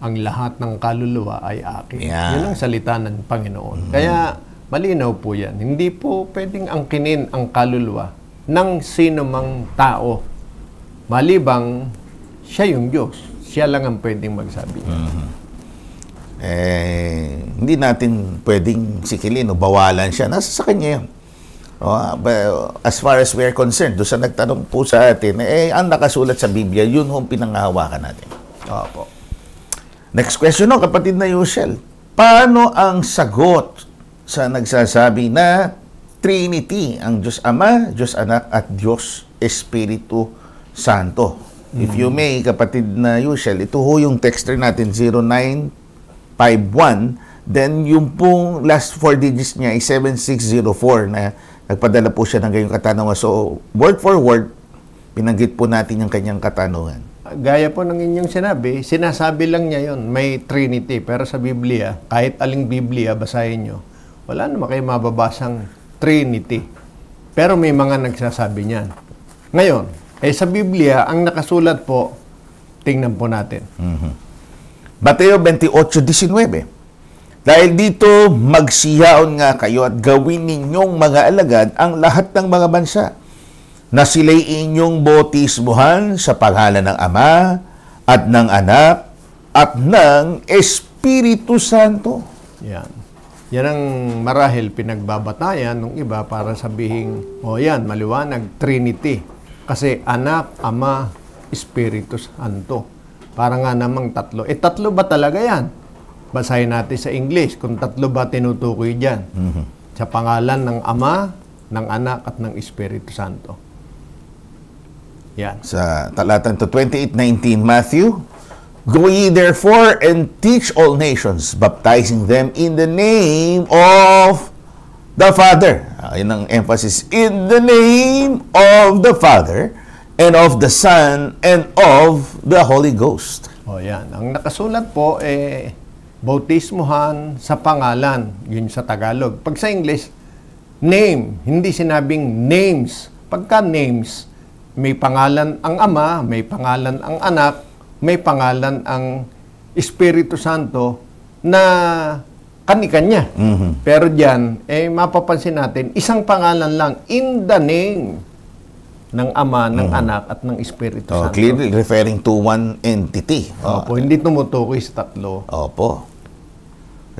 Ang lahat ng kaluluwa ay akin. Yan. Yun ang salita ng Panginoon. Kaya malinaw po yan. Hindi po pwedeng angkinin ang kaluluwa ng sino mang tao. Malibang siya yung Diyos. Siya lang ang pwedeng magsabi. Hindi natin pwedeng sikilin o bawalan siya. Nasa sa kanya yun. As far as we're concerned, doon sa nagtanong po sa atin, ang nakasulat sa Biblia, yun ang pinanghahawakan natin. Opo. Next question, kapatid na Yushel. Paano ang sagot sa nagsasabi na Trinity, ang Diyos Ama, Diyos Anak, at Diyos Espiritu Santo? If you may, kapatid na Yushel, ito ho yung texter natin, 0951. Then, yung pong last 4 digits niya ay 7604 na nagpadala po siya ng ganyang katanungan. So, word for word, pinanggit po natin yung kanyang katanungan. Gaya po ng inyong sinasabi lang niya yon, may Trinity. Pero sa Biblia, kahit aling Biblia, basahin nyo, wala naman kayo mababasang Trinity. Pero may mga nagsasabi niyan. Ngayon, sa Biblia, ang nakasulat po, tingnan po natin. Mateo 28:19. Dahil dito, magsiyaon nga kayo at gawin ninyong mga alagad ang lahat ng mga bansa, na sila'y inyong bautismuhan sa pangalan ng Ama at ng Anak at ng Espiritu Santo. Yan. Yan ang marahil pinagbabatayan ng iba para sabihin, yan, maliwanag, Trinity. Kasi Anak, Ama, Espiritu Santo. Para nga namang tatlo. Tatlo ba talaga yan? Basahin natin sa English kung tatlo ba tinutukoy dyan. Sa pangalan ng Ama, ng Anak, at ng Espiritu Santo. Yan. Sa talatan to 28:19, Matthew, go ye therefore and teach all nations, baptizing them in the name of the Father. Yun ang emphasis. In the name of the Father, and of the Son, and of the Holy Ghost. Yan. Ang nakasulat po, bautismuhan sa pangalan. Yun sa Tagalog. Pag sa English, name. Hindi sinabing names. Pagka names, may pangalan ang Ama, may pangalan ang Anak, may pangalan ang Espiritu Santo na kani-kanya. Pero diyan, mapapansin natin, isang pangalan lang, in the name ng Ama, ng Anak, at ng Espiritu Santo. Clearly referring to one entity. Opo, hindi tumutukoy sa tatlo. Opo.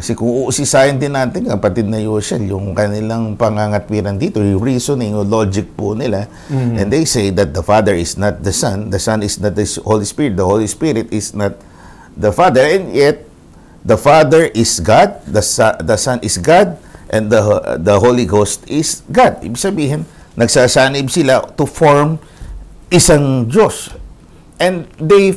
Kasi kung uusisahin din natin, kapatid na Yushel, yung kanilang pangangatwiran dito, yung reasoning, yung logic po nila, and they say that the Father is not the Son is not the Holy Spirit, the Holy Spirit is not the Father, and yet, the Father is God, the Son is God, and the Holy Ghost is God. Ibig sabihin, nagsasanib sila to form isang Diyos. And they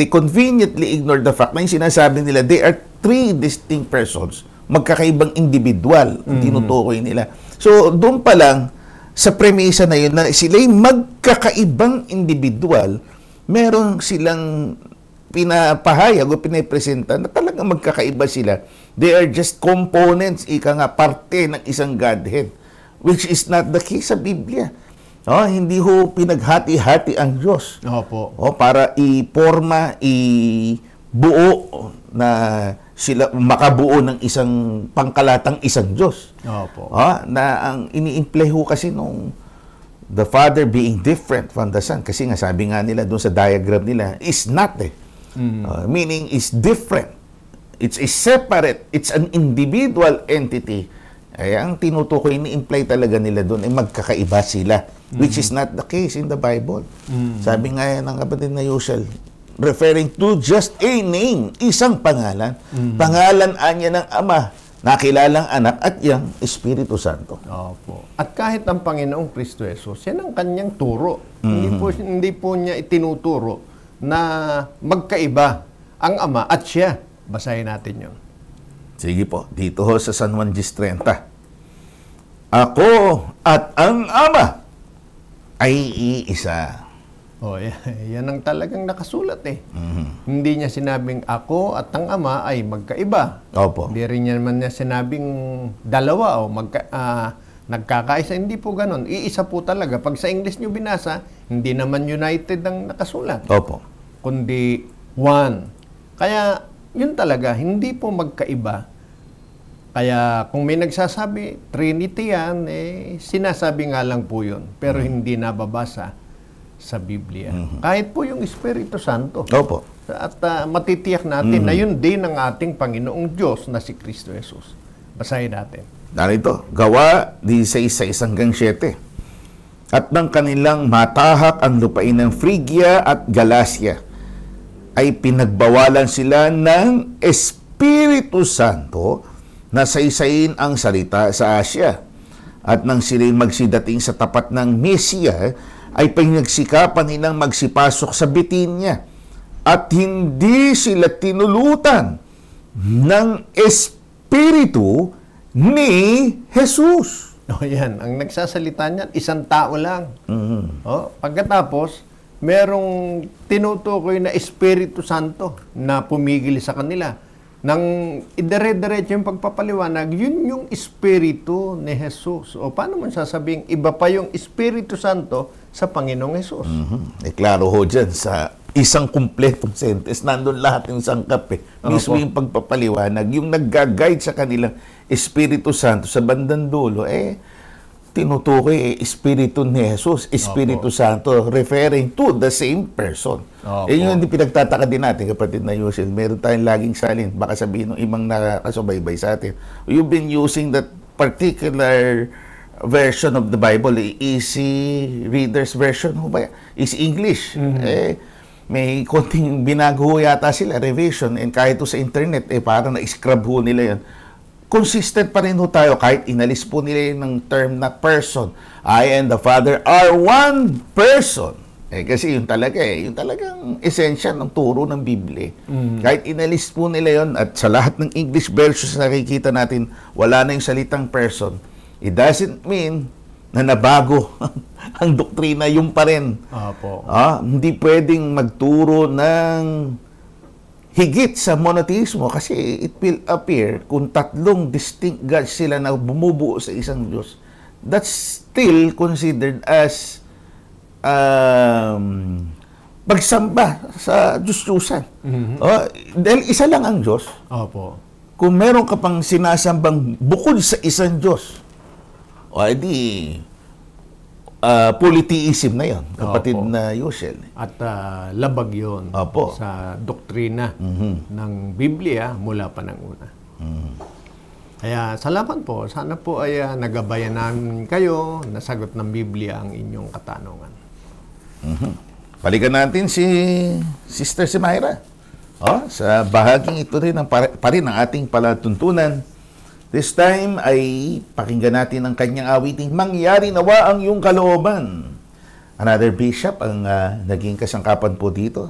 conveniently ignore the fact na yung sinasabi nila, they are 3 distinct persons, magkakaibang individual, tinutukoy nila. So, doon pa lang, sa premisa na yun, na sila'y magkakaibang individual, meron silang pinapahayag o pinapresenta na talagang magkakaiba sila. They are just components, ika nga, parte ng isang Godhead, which is not the case sa Biblia. Hindi ho pinaghati-hati ang Diyos. Opo. Para iporma, ibuo na sila makabuo ng isang pangkalatang isang Diyos. Opo. Na ang ini-imply ho kasi nung the Father being different from the Son. Kasi nga sabi nga nila doon sa diagram nila, is not meaning is different. It's a separate, it's an individual entity. Ay ang tinutukoy, ni-imply talaga nila doon ay magkakaiba sila, which is not the case in the Bible. Sabi nga yan ng kapatid na Yushel, referring to just a name, isang pangalan. Pangalan anya ng Ama, nakilalang anak at yang Espiritu Santo. Opo. At kahit ang Panginoong Kristo Jesus, yan ang kanyang turo. Hindi po niya itinuturo na magkaiba ang Ama at siya. Basahin natin yun. Sige po, dito ho sa San Juan 10:30. Ako at ang Ama ay iisa. Yan ang talagang nakasulat Hindi niya sinabing ako at ang Ama ay magkaiba. Opo. Hindi rin niya sinabing dalawa o nagkakaisa. Hindi po ganon. Iisa po talaga. Pag sa English nyo binasa, hindi naman united ang nakasulat. Opo. Kundi one. Kaya yun talaga, hindi po magkaiba. Kaya kung may nagsasabi, Trinity yan, sinasabi nga lang po yun. Pero hindi nababasa sa Biblia. Kahit po yung Espiritu Santo. Opo. At matitiyak natin na yun din ang ating Panginoong Diyos na si Kristo Jesus. Basahin natin. Narito, Gawa 16:1-7. At nang kanilang matahak ang lupain ng Phrygia at Galacia, ay pinagbawalan sila ng Espiritu Santo na saysayin ang salita sa Asya. At nang sila'y magsidating sa tapat ng Mysia, ay pinagsikapan nilang magsipasok sa Bitinya. At hindi sila tinulutan ng Espiritu ni Jesus. Yan. Ang nagsasalita niyan, isang tao lang. Pagkatapos, merong tinutukoy na Espiritu Santo na pumigil sa kanila. Nang idire-diretso yung pagpapaliwanag, yun yung Espiritu ni Jesus. O paano mo sasabing iba pa yung Espiritu Santo sa Panginoong Jesus? Klaro ho dyan sa isang kumpletong sentence. Nandun lahat yung sangkap Mismo yung pagpapaliwanag, yung nag-guide sa kanilang Espiritu Santo sa bandang dulo, tinutukoy Espiritu ni Jesus, Espiritu Santo, referring to the same person. Yun yung pinagtataka din natin, kapatid na Yushel. Meron tayong laging salin. Baka sabihin ng ibang nakakasubaybay sa atin, you've been using that particular version of the Bible, easy reader's version, is English. May konting binago yata sila, revision, and kahit sa internet, parang na-scrub ho nila yan. Consistent pa rin ho tayo kahit inalis po nila ng term na person. I and the Father are one person. Kasi yun talaga yung talagang esensya ng turo ng Biblia. Kahit inalis po nila yun, at sa lahat ng English versions na nakikita natin, wala na yung salitang person. It doesn't mean na nabago ang doktrina, yung pa rin. Hindi pwedeng magturo ng higit sa monotheismo kasi it will appear kung tatlong distinct gods sila na bumubuo sa isang Diyos, that's still considered as pagsamba sa Diyos-Diyusan. Dahil isa lang ang Diyos. Kung meron ka pang sinasambang bukod sa isang Diyos, edi polytheism na yon, kapatid na Yushel. At labag yon sa doktrina ng Biblia mula pa ng una. Kaya salamat po. Sana po ay nagabayan namin kayo, nasagot ng Biblia ang inyong katanungan. Balikan natin si Sister Myra. Sa bahaging ito rin pa rin ang ating palatuntunan. This time ay pakinggan natin ang kanyang awiting Mangyari Nawa ang Iyong Kalooban. Another bishop ang naging kasangkapan po dito.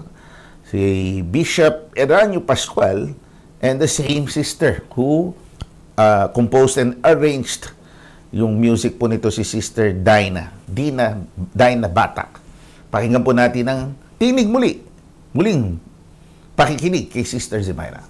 Si Bishop Eranio Pascual and the same sister who composed and arranged yung music po nito, si Sister Dina Batak. Pakinggan po natin ang tinig muling pakikinig kay Sister Myra.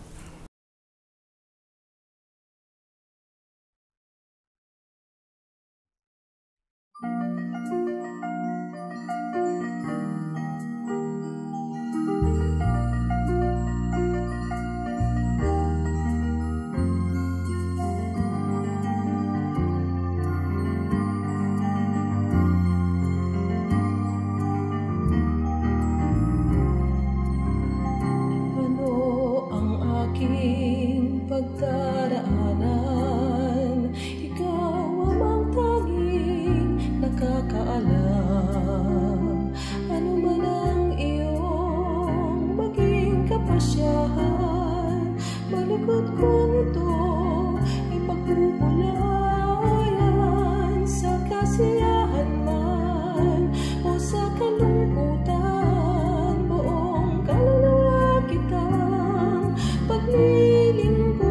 pagdaraanan. Ikaw amang tanging nakakaalam. Ano man ang iyong maging kapasyahan, malugod kong ito ay pagpupulayan. Sa kasiyahan man o sa kalungkutan, buong kaluluwa kitang paglilingkuran.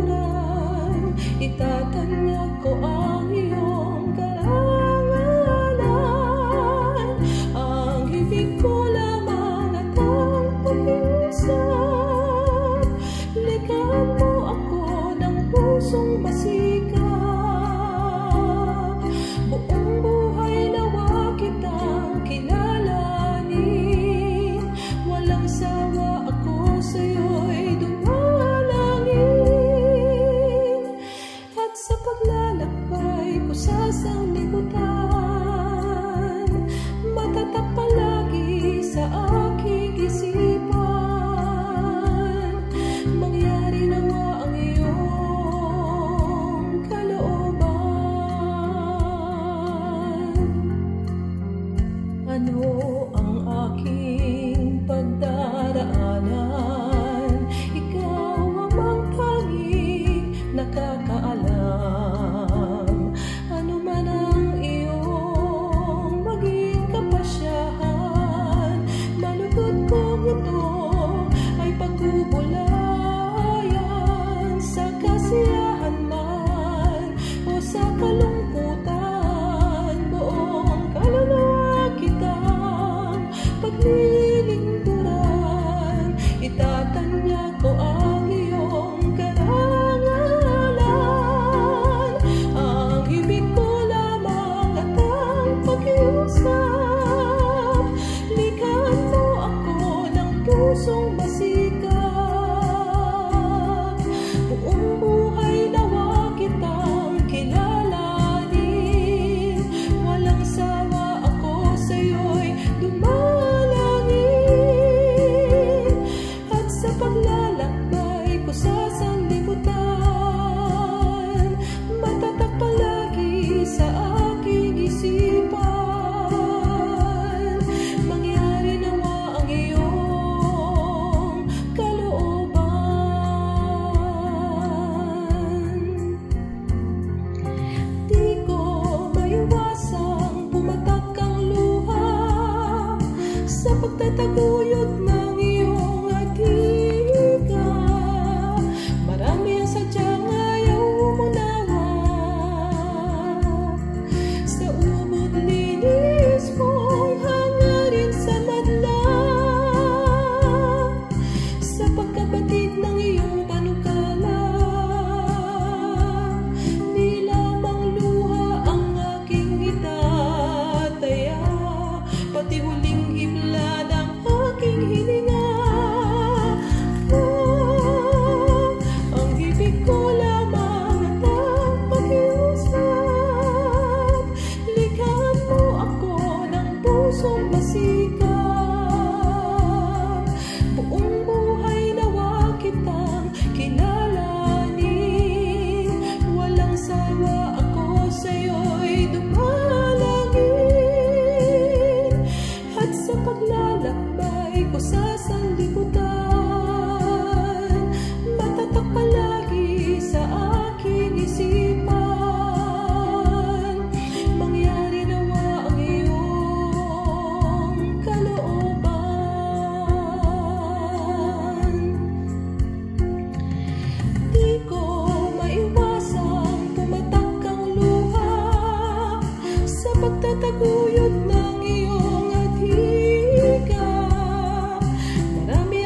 Itatanyag ko ang iyong karangalan. Ang ibig ko lamang at ang pag-iusap. Ligawan mo ako ng pusong masikap. Buong buhay nawa kitang kilalanin. Walang sawa ako sa'yo'y dumalangin. At sa paglalakbay ko sa sanglibutan, matatak palagi sa aking isipan. Mangyari nawa ang iyong kalooban. Ano ang aking pagdaraanan? Ikaw amang tanging nakakaalam. Ano man ang iyong maging kapasyahan, malugod kong ito ay pagkubulayan. Sa kasiyahan man o sa kalungkutan, buong kaluluwa kitang paglilingkuran. Itatanyag ko ang iyong karangalan. Ang ibig ko lamang at ang pag-iusap. Ligawan mo ako ng pusong masikap. Buong buhay nawa kitang kilalanin. Walang sawa ako sa'yo'y dumalangin. At sa paglalakbay ko sa sanlibutan, matatak palagi sa aking isipan. Mangyari nawa ang iyong kalooban. Di ko maiwasang pumatak ang luha sa pagtataguyod ng iyong adhika. Marami ang sadyang ayaw umunawa sa ubod linis mong hangarin sa madla. Sa pagkapatid ng iyong panukala, di lamang luha ang aking itataya, pati huling himla ng aking hininga. Ang ibig ko lamang at ang pag-iusap. Ligawan mo ako ng pusong masikap. Buong buhay nawa kitang kilalanin. Walang sawa ako sa'yo'y dumalangin. At sa paglalakbay ko sa sanlibutan, matatak palagi sa aking isipan. Mangyari nawa ang iyong kalooban. Di ko maiwasang pumatak ang luha sa pagtataguyod ng iyong adhika. Marami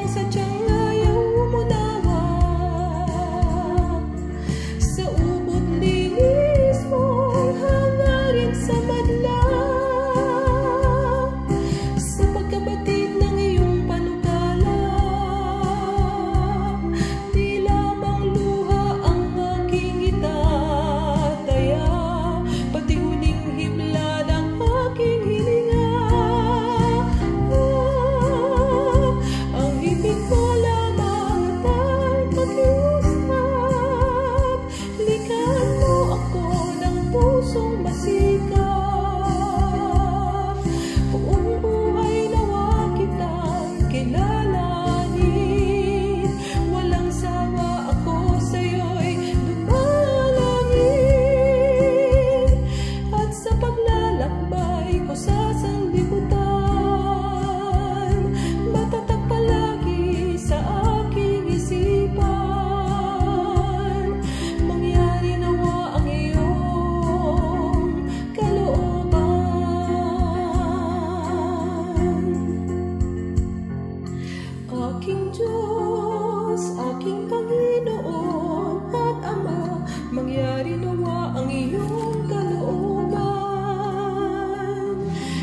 Aking Diyos, aking Panginoon at Ama, mangyari nawa ang iyong kalooban.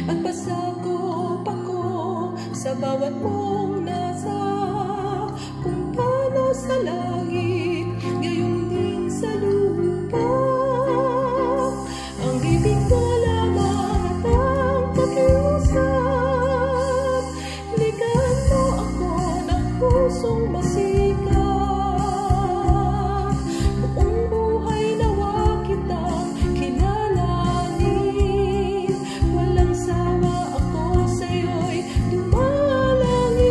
At pasakop ako sa bawat mong nasa, kung paano sa langit, gayon din sa lupa. Ang ibig ko lamang at ang pakiusap, ligahan mo ako ng pusong masikap. Buong buhay nawa kitang kilalanin, walang sawa ako sa'yo'y dumalangin.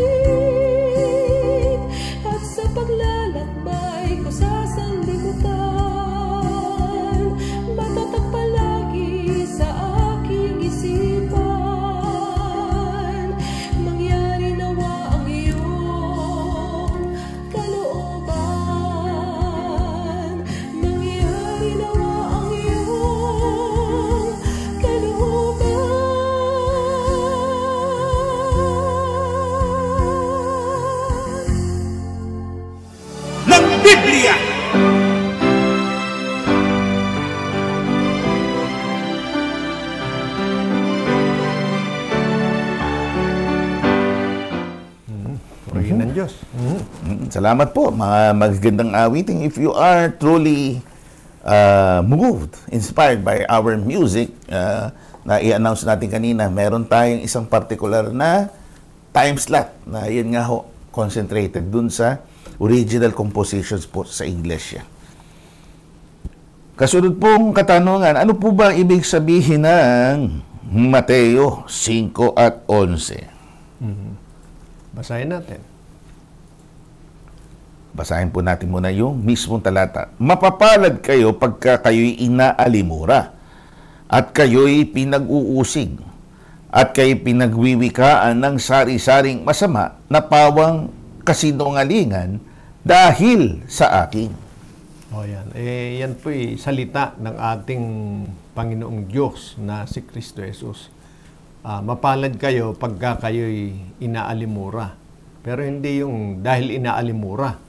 At sa paglalakbay ko sa sanlibutan, matatag palagi sa aking isipan. Mangyari nawa ang iyong kalooban. Mangyari nawa ang iyong kalooban. ng Biblia. Purihin ng Diyos. Salamat po, mga magagandang awiting. If you are truly moved, inspired by our music, na i-announce natin kanina, meron tayong isang particular na time slot na yun nga ho, concentrated dun sa original compositions po sa Iglesia. Kasunod pong katanungan, ano po ba ibig sabihin ng Mateo 5 at 11? Basahin natin. Basahin po natin muna yung mismong talata. Mapapalad kayo pagka kayo'y inaalimura, at kayo'y pinag-uusig, at kayo'y pinagwiwikaan ng sari-saring masama na pawang kasinungalingan dahil sa akin. O yan. Yan po'y salita ng ating Panginoong Diyos na si Kristo Jesus. Mapalad kayo pagka kayo'y inaalimura. Pero hindi yung dahil inaalimura.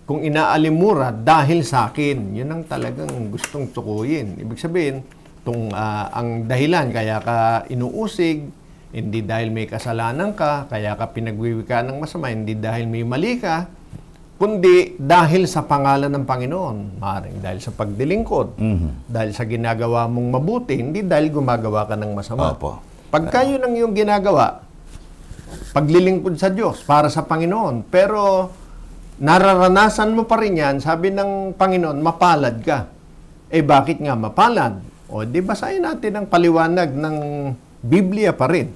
Kung inaalimura dahil sa akin, yun ang talagang gustong tukuyin. Ibig sabihin, ang dahilan kaya ka inuusig, hindi dahil may kasalanan ka, kaya ka pinagwiwikaan ng masama, hindi dahil may mali ka, kundi dahil sa pangalan ng Panginoon. Maaaring dahil sa pagdilingkod, dahil sa ginagawa mong mabuti, hindi dahil gumagawa ka ng masama. Opo. Pagka yun ang iyong ginagawa, paglilingkod sa Diyos para sa Panginoon, pero nararanasan mo pa rin yan, sabi ng Panginoon, mapalad ka. Bakit nga mapalad? O di basahin natin ang paliwanag ng Biblia pa rin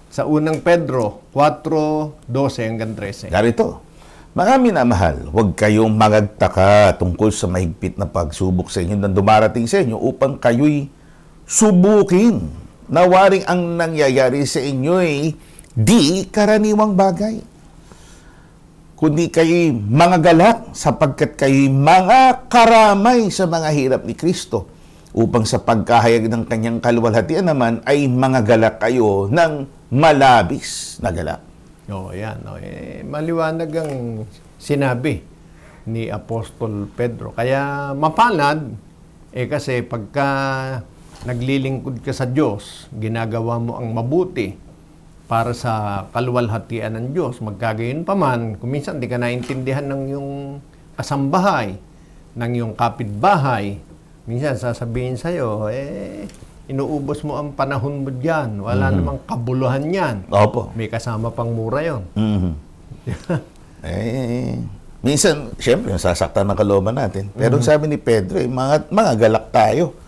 sa unang Pedro 4:12 hanggang 13. Narito, mga minamahal, huwag kayong magagtaka tungkol sa mahigpit na pagsubok sa inyo na dumarating sa inyo upang kayo'y subukin. Nawaring ang nangyayari sa inyo'y di karaniwang bagay, kundi kayo'y mga galak sapagkat kayo'y mga karamay sa mga hirap ni Kristo, upang sa pagkahayag ng kanyang kaluwalhatian naman ay mga galak kayo ng malabis na galak. Yan. Maliwanag ang sinabi ni Apostol Pedro. Kaya mapalad, kasi pagka naglilingkod ka sa Diyos, ginagawa mo ang mabuti para sa kaluwalhatian ng Diyos, magkagayon pa man, kung minsan di ka naintindihan ng iyong kasambahay, ng iyong kapitbahay, minsan sasabihin sa'yo, inuubos mo ang panahon mo dyan. Wala namang kabuluhan yan. Opo. May kasama pang mura yon. Minsan, siyempre, nasasaktan ng kalooban natin. Pero sabi ni Pedro, mga galak tayo.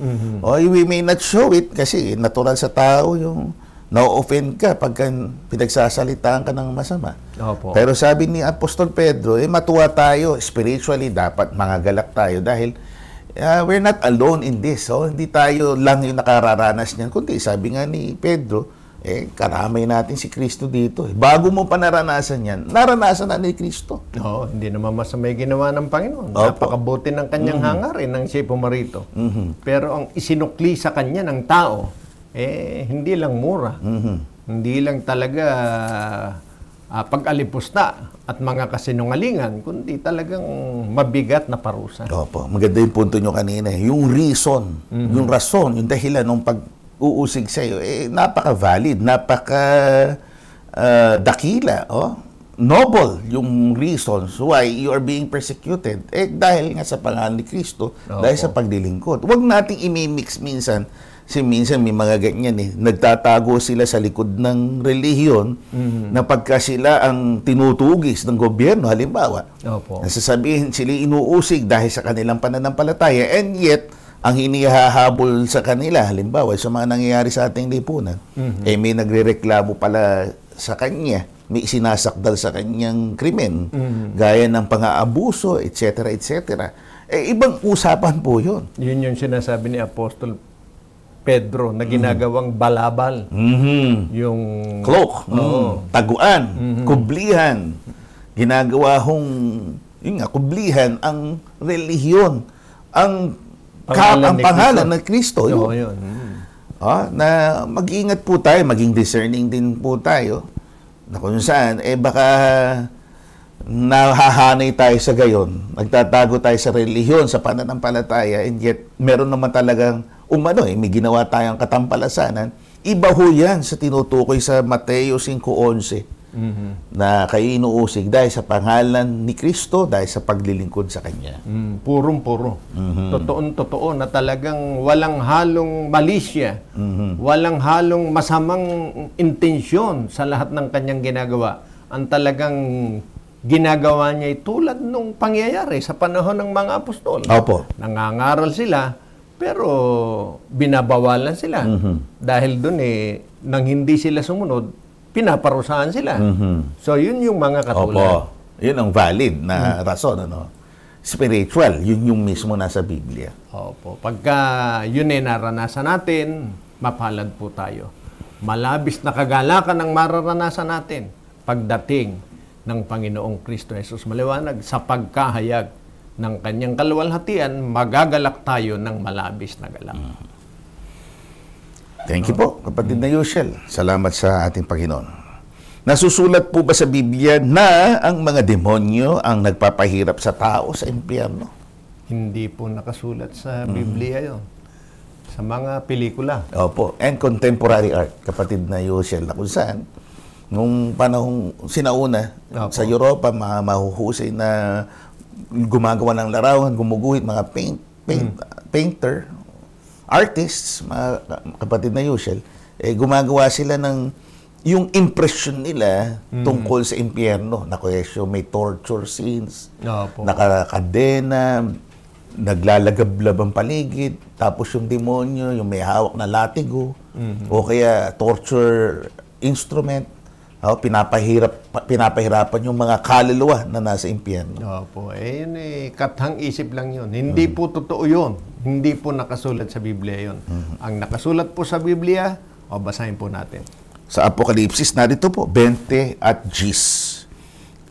We may not show it kasi natural sa tao yung na-offend ka pagka pinagsasalitaan ka ng masama. Opo. Pero sabi ni Apostol Pedro, matuwa tayo. Spiritually, dapat mga galak tayo dahil we're not alone in this. So, hindi tayo lang yung nakararanas niyan. Kundi, sabi nga ni Pedro, karamay natin si Kristo dito. Bago mo pa naranasan yan, naranasan na ni Kristo. Hindi naman masamay ginawa ng Panginoon. Opo. Napakabuti ng kanyang hangarin ng siya pumarito. Pero ang isinukli sa kanya ng tao, hindi lang mura. Hindi lang talaga pag-alipusta at mga kasinungalingan, kundi talagang mabigat na parusa. Opo, maganda yung punto nyo kanina. Yung reason, yung rason, yung dahilan ng pag-uusig sa'yo, napaka-valid, napaka-dakila. Noble yung reasons why you are being persecuted. Dahil nga sa pangalan ni Kristo, dahil sa paglilingkod. Huwag nating imimix minsan. Minsan may mga ganyan nagtatago sila sa likod ng relihiyon na pagka sila ang tinutugis ng gobyerno, halimbawa, nasasabihin sila inuusig dahil sa kanilang pananampalataya, and yet ang hinihahabol sa kanila, halimbawa sa mga nangyayari sa ating lipunan, may nagrereklamo pala sa kanya, may sinasakdal sa kanyang krimen, gaya ng pang-aabuso, etc., etc. Ibang usapan po yun. Yun yung sinasabi ni Apostol Pedro na ginagawang balabal. Yung cloak, taguan, kublihan. Ginagawa yun nga, kublihan ang relihiyon, ang pangalan ng Kristo. Yun. Na mag-iingat po tayo, maging discerning din po tayo, na kung saan, baka nahahanay tayo sa gayon, nagtatago tayo sa relihiyon, sa pananampalataya, and yet meron naman talagang may ginawa tayong katampalasanan. Iba ho yan sa tinutukoy sa Mateo 5:11 na kayo inuusig dahil sa pangalan ni Kristo, dahil sa paglilingkod sa Kanya. Purong-puro. Totoon-totoo na talagang walang halong malisya, walang halong masamang intensyon sa lahat ng Kanyang ginagawa. Ang talagang ginagawa niya ay tulad nung pangyayari sa panahon ng mga apostol. Opo. Nangangaral sila, pero binabawalan sila. Dahil doon nang hindi sila sumunod, pinaparusahan sila. So, yun yung mga katulad. Opo. Yun ang valid na rason. Spiritual, yun yung mismo nasa Biblia. Opo. Pagka yun naranasan natin, mapalad po tayo. Malabis na kagalakan ang mararanasan natin pagdating ng Panginoong Kristo Jesus. Maliwanag, sa pagkahayag ng Kanyang kaluwalhatian, magagalak tayo ng malabis na galak. Thank you po, kapatid na Yushel. Salamat sa ating Panginoon. Nasusulat po ba sa Biblia na ang mga demonyo ang nagpapahirap sa tao sa impyerno? Hindi po nakasulat sa Biblia yon. Sa mga pelikula. Opo, and contemporary art, kapatid na Yushel, na kung saan, nung panahong sinauna, sa Europa, mga mahuhusay na gumagawa ng larawan, gumuguhit, mga painter, artists, mga kapatid na Yushel, gumagawa sila ng yung impression nila tungkol sa impyerno. May torture scenes, nakakadena, naglalagablab ang paligid, tapos yung demonyo, yung may hawak na latigo, o kaya torture instrument, pinapahirapan yung mga kaluluwa na nasa impyerno. Opo, yun kathang isip lang yun. Hindi po totoo yun. Hindi po nakasulat sa Biblia yun. Ang nakasulat po sa Biblia, basahin po natin. Sa Apokalipsis, narito po, 20 at Gs.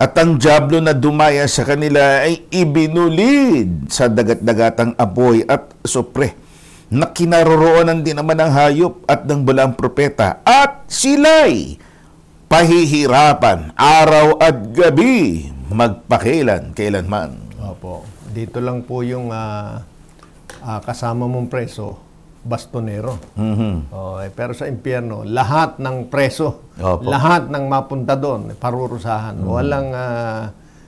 At ang dyablo na dumaya sa kanila ay ibinulid sa dagat-dagatang apoy at sopre, na kinaroroonan din naman ng hayop at ng balang propeta, at sila'y pahihirapan araw at gabi, magpakailanman. Opo. Dito lang po yung kasama mong preso, bastonero. Pero sa impyerno, lahat ng preso, lahat ng mapunta doon, parurusahan. Walang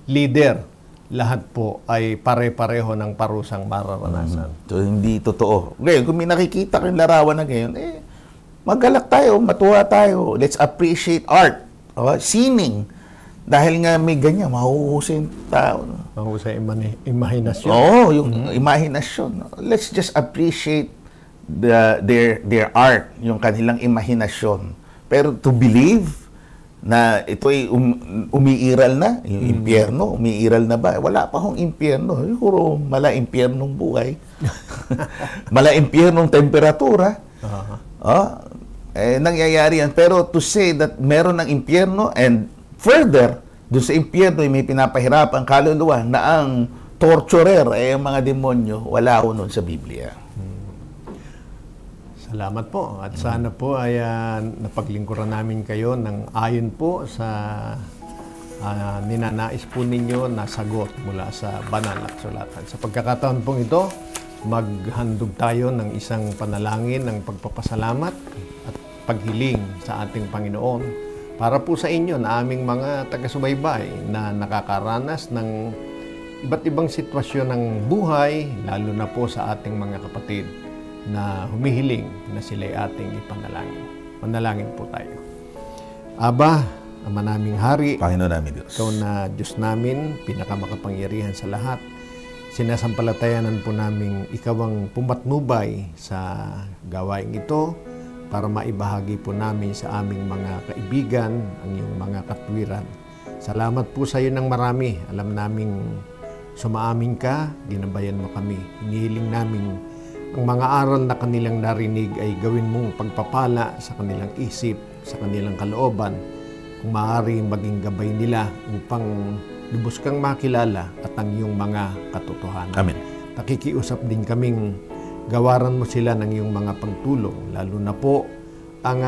leader. Lahat po ay pare-pareho ng parusang mararanasan. So, hindi totoo. Ngayon, kung may nakikita kang larawan na ngayon, magalak tayo, matuwa tayo. Let's appreciate art. Sining. Dahil nga may ganyan, mahuhusay yung tao. Mahusay imahinasyon. Yung imahinasyon. Let's just appreciate their art, yung kanilang imahinasyon. Pero to believe na ito ay umiiral na, yung impyerno, umiiral na ba? Wala pa hong impyerno. Puro mala impyernong buhay. Mala impyernong temperatura. Nangyayari yan. Pero to say that meron ng impyerno, and further, doon sa impyerno may pinapahirapan kaluluwa na ang torturer ay ang mga demonyo, wala ho nun sa Biblia. Salamat po. At sana po ay napaglingkuran namin kayo ng ayon po sa ninanais po ninyo na sagot mula sa banal na kasulatan. Sa pagkakataon pong ito, maghandog tayo ng isang panalangin ng pagpapasalamat at paghiling sa ating Panginoon para po sa inyo na aming mga taga-subaybay na nakakaranas ng iba't ibang sitwasyon ng buhay, lalo na po sa ating mga kapatid na humihiling na sila'y ating ipanalangin. Manalangin po tayo. Aba, Ama naming Hari, Panginoon namin Diyos. Ikaw na Diyos namin, pinakamakapangyarihan sa lahat. Sinasampalatayanan po namin Ikaw ang pumatnubay sa gawain ito para maibahagi po namin sa aming mga kaibigan ang iyong mga katwiran. Salamat po sa iyo ng marami. Alam naming sumaamin ka, ginabayan mo kami. Hinihiling namin ang mga aral na kanilang narinig ay gawin mong pagpapala sa kanilang isip, sa kanilang kalooban, kung maaari maging gabay nila upang lubos kang makilala at ang iyong mga katotohanan. Amen. Nakikiusap din kaming gawaran mo sila ng iyong mga pagtulong, lalo na po ang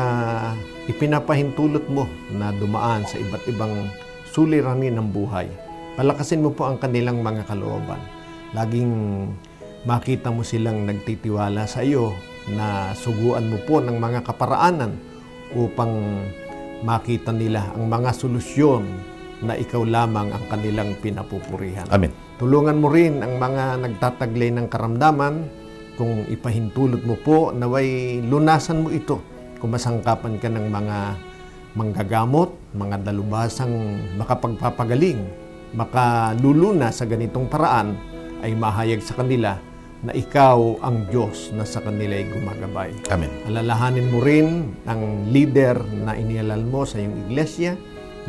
ipinapahintulot mo na dumaan sa iba't ibang suliranin ng buhay. Palakasin mo po ang kanilang mga kalooban. Laging makita mo silang nagtitiwala sa iyo na suguan mo po ng mga kaparaanan upang makita nila ang mga solusyon na ikaw lamang ang kanilang pinapupurihan. Amen. Tulungan mo rin ang mga nagtataglay ng karamdaman kung ipahintulot mo po naway lunasan mo ito kung masangkapan ka ng mga manggagamot, mga dalubhasang makapagpapagaling, makaluluna sa ganitong paraan ay mahayag sa kanila na ikaw ang Diyos na sa kanila ay gumagabay. Amen. Alalahanin mo rin ang leader na inialal mo sa iyong iglesia.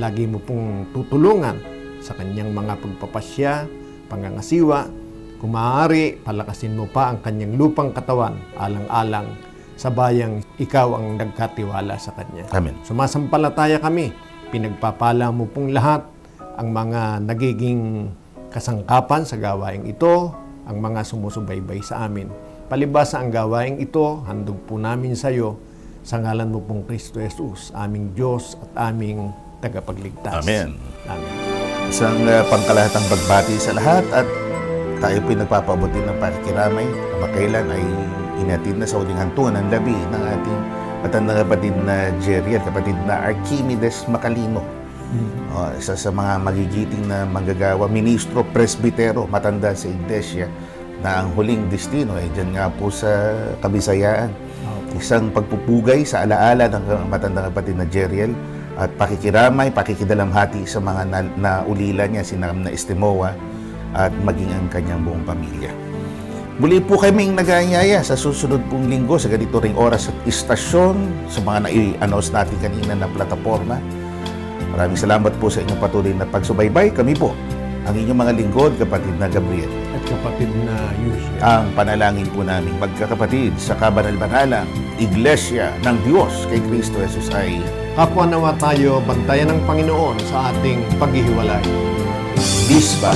Lagi mo pong tutulungan sa kanyang mga pagpapasya, pangangasiwa. Kung maaari, palakasin mo pa ang kanyang lupang katawan, alang-alang sa bayang ikaw ang nagkatiwala sa kanya. Amen. Sumasampalataya kami. Pinagpapala mo pong lahat ang mga nagiging kasangkapan sa gawaing ito, ang mga sumusubaybay sa amin. Palibasa ang gawaing ito, handog po namin sa iyo sa ngalan mo pong Kristo Jesus, aming Diyos at aming tagapagligtas. Amen. Amen. Isang pangkalahatang pagbati sa lahat at tayo po'y nagpapaabot din ng pakikiramay na makailan ay inatid na sa huling hantungan ng labi ng ating matandang kapatid na Jerry at kapatid na Archimedes Macalino. Isa sa mga magigiting na manggagawa, ministro, presbitero, matanda sa iglesia na ang huling destino ay dyan nga po sa Kabisayaan. Isang pagpupugay sa alaala ng matandang kapatid na Jeriel at pakikiramay, pakikidalamhati sa mga naulila niya, sinam na Estimoa at maging ang kanyang buong pamilya. Muli po kaming nag-aanyaya sa susunod pong linggo sa ganito ring oras at istasyon sa mga nai-announce natin kanina na plataforma. Maraming salamat po sa inyong patuloy na pagsubaybay. Kami po, ang inyong mga lingkod, kapatid na Gabriel. At kapatid na Yusya. Ang panalangin po namin magkakapatid sa kabanal-banalang Iglesia ng Diyos kay Kristo Jesus ay Kapwa nawa tayo, bantayan ng Panginoon sa ating paghihiwalay. Bisba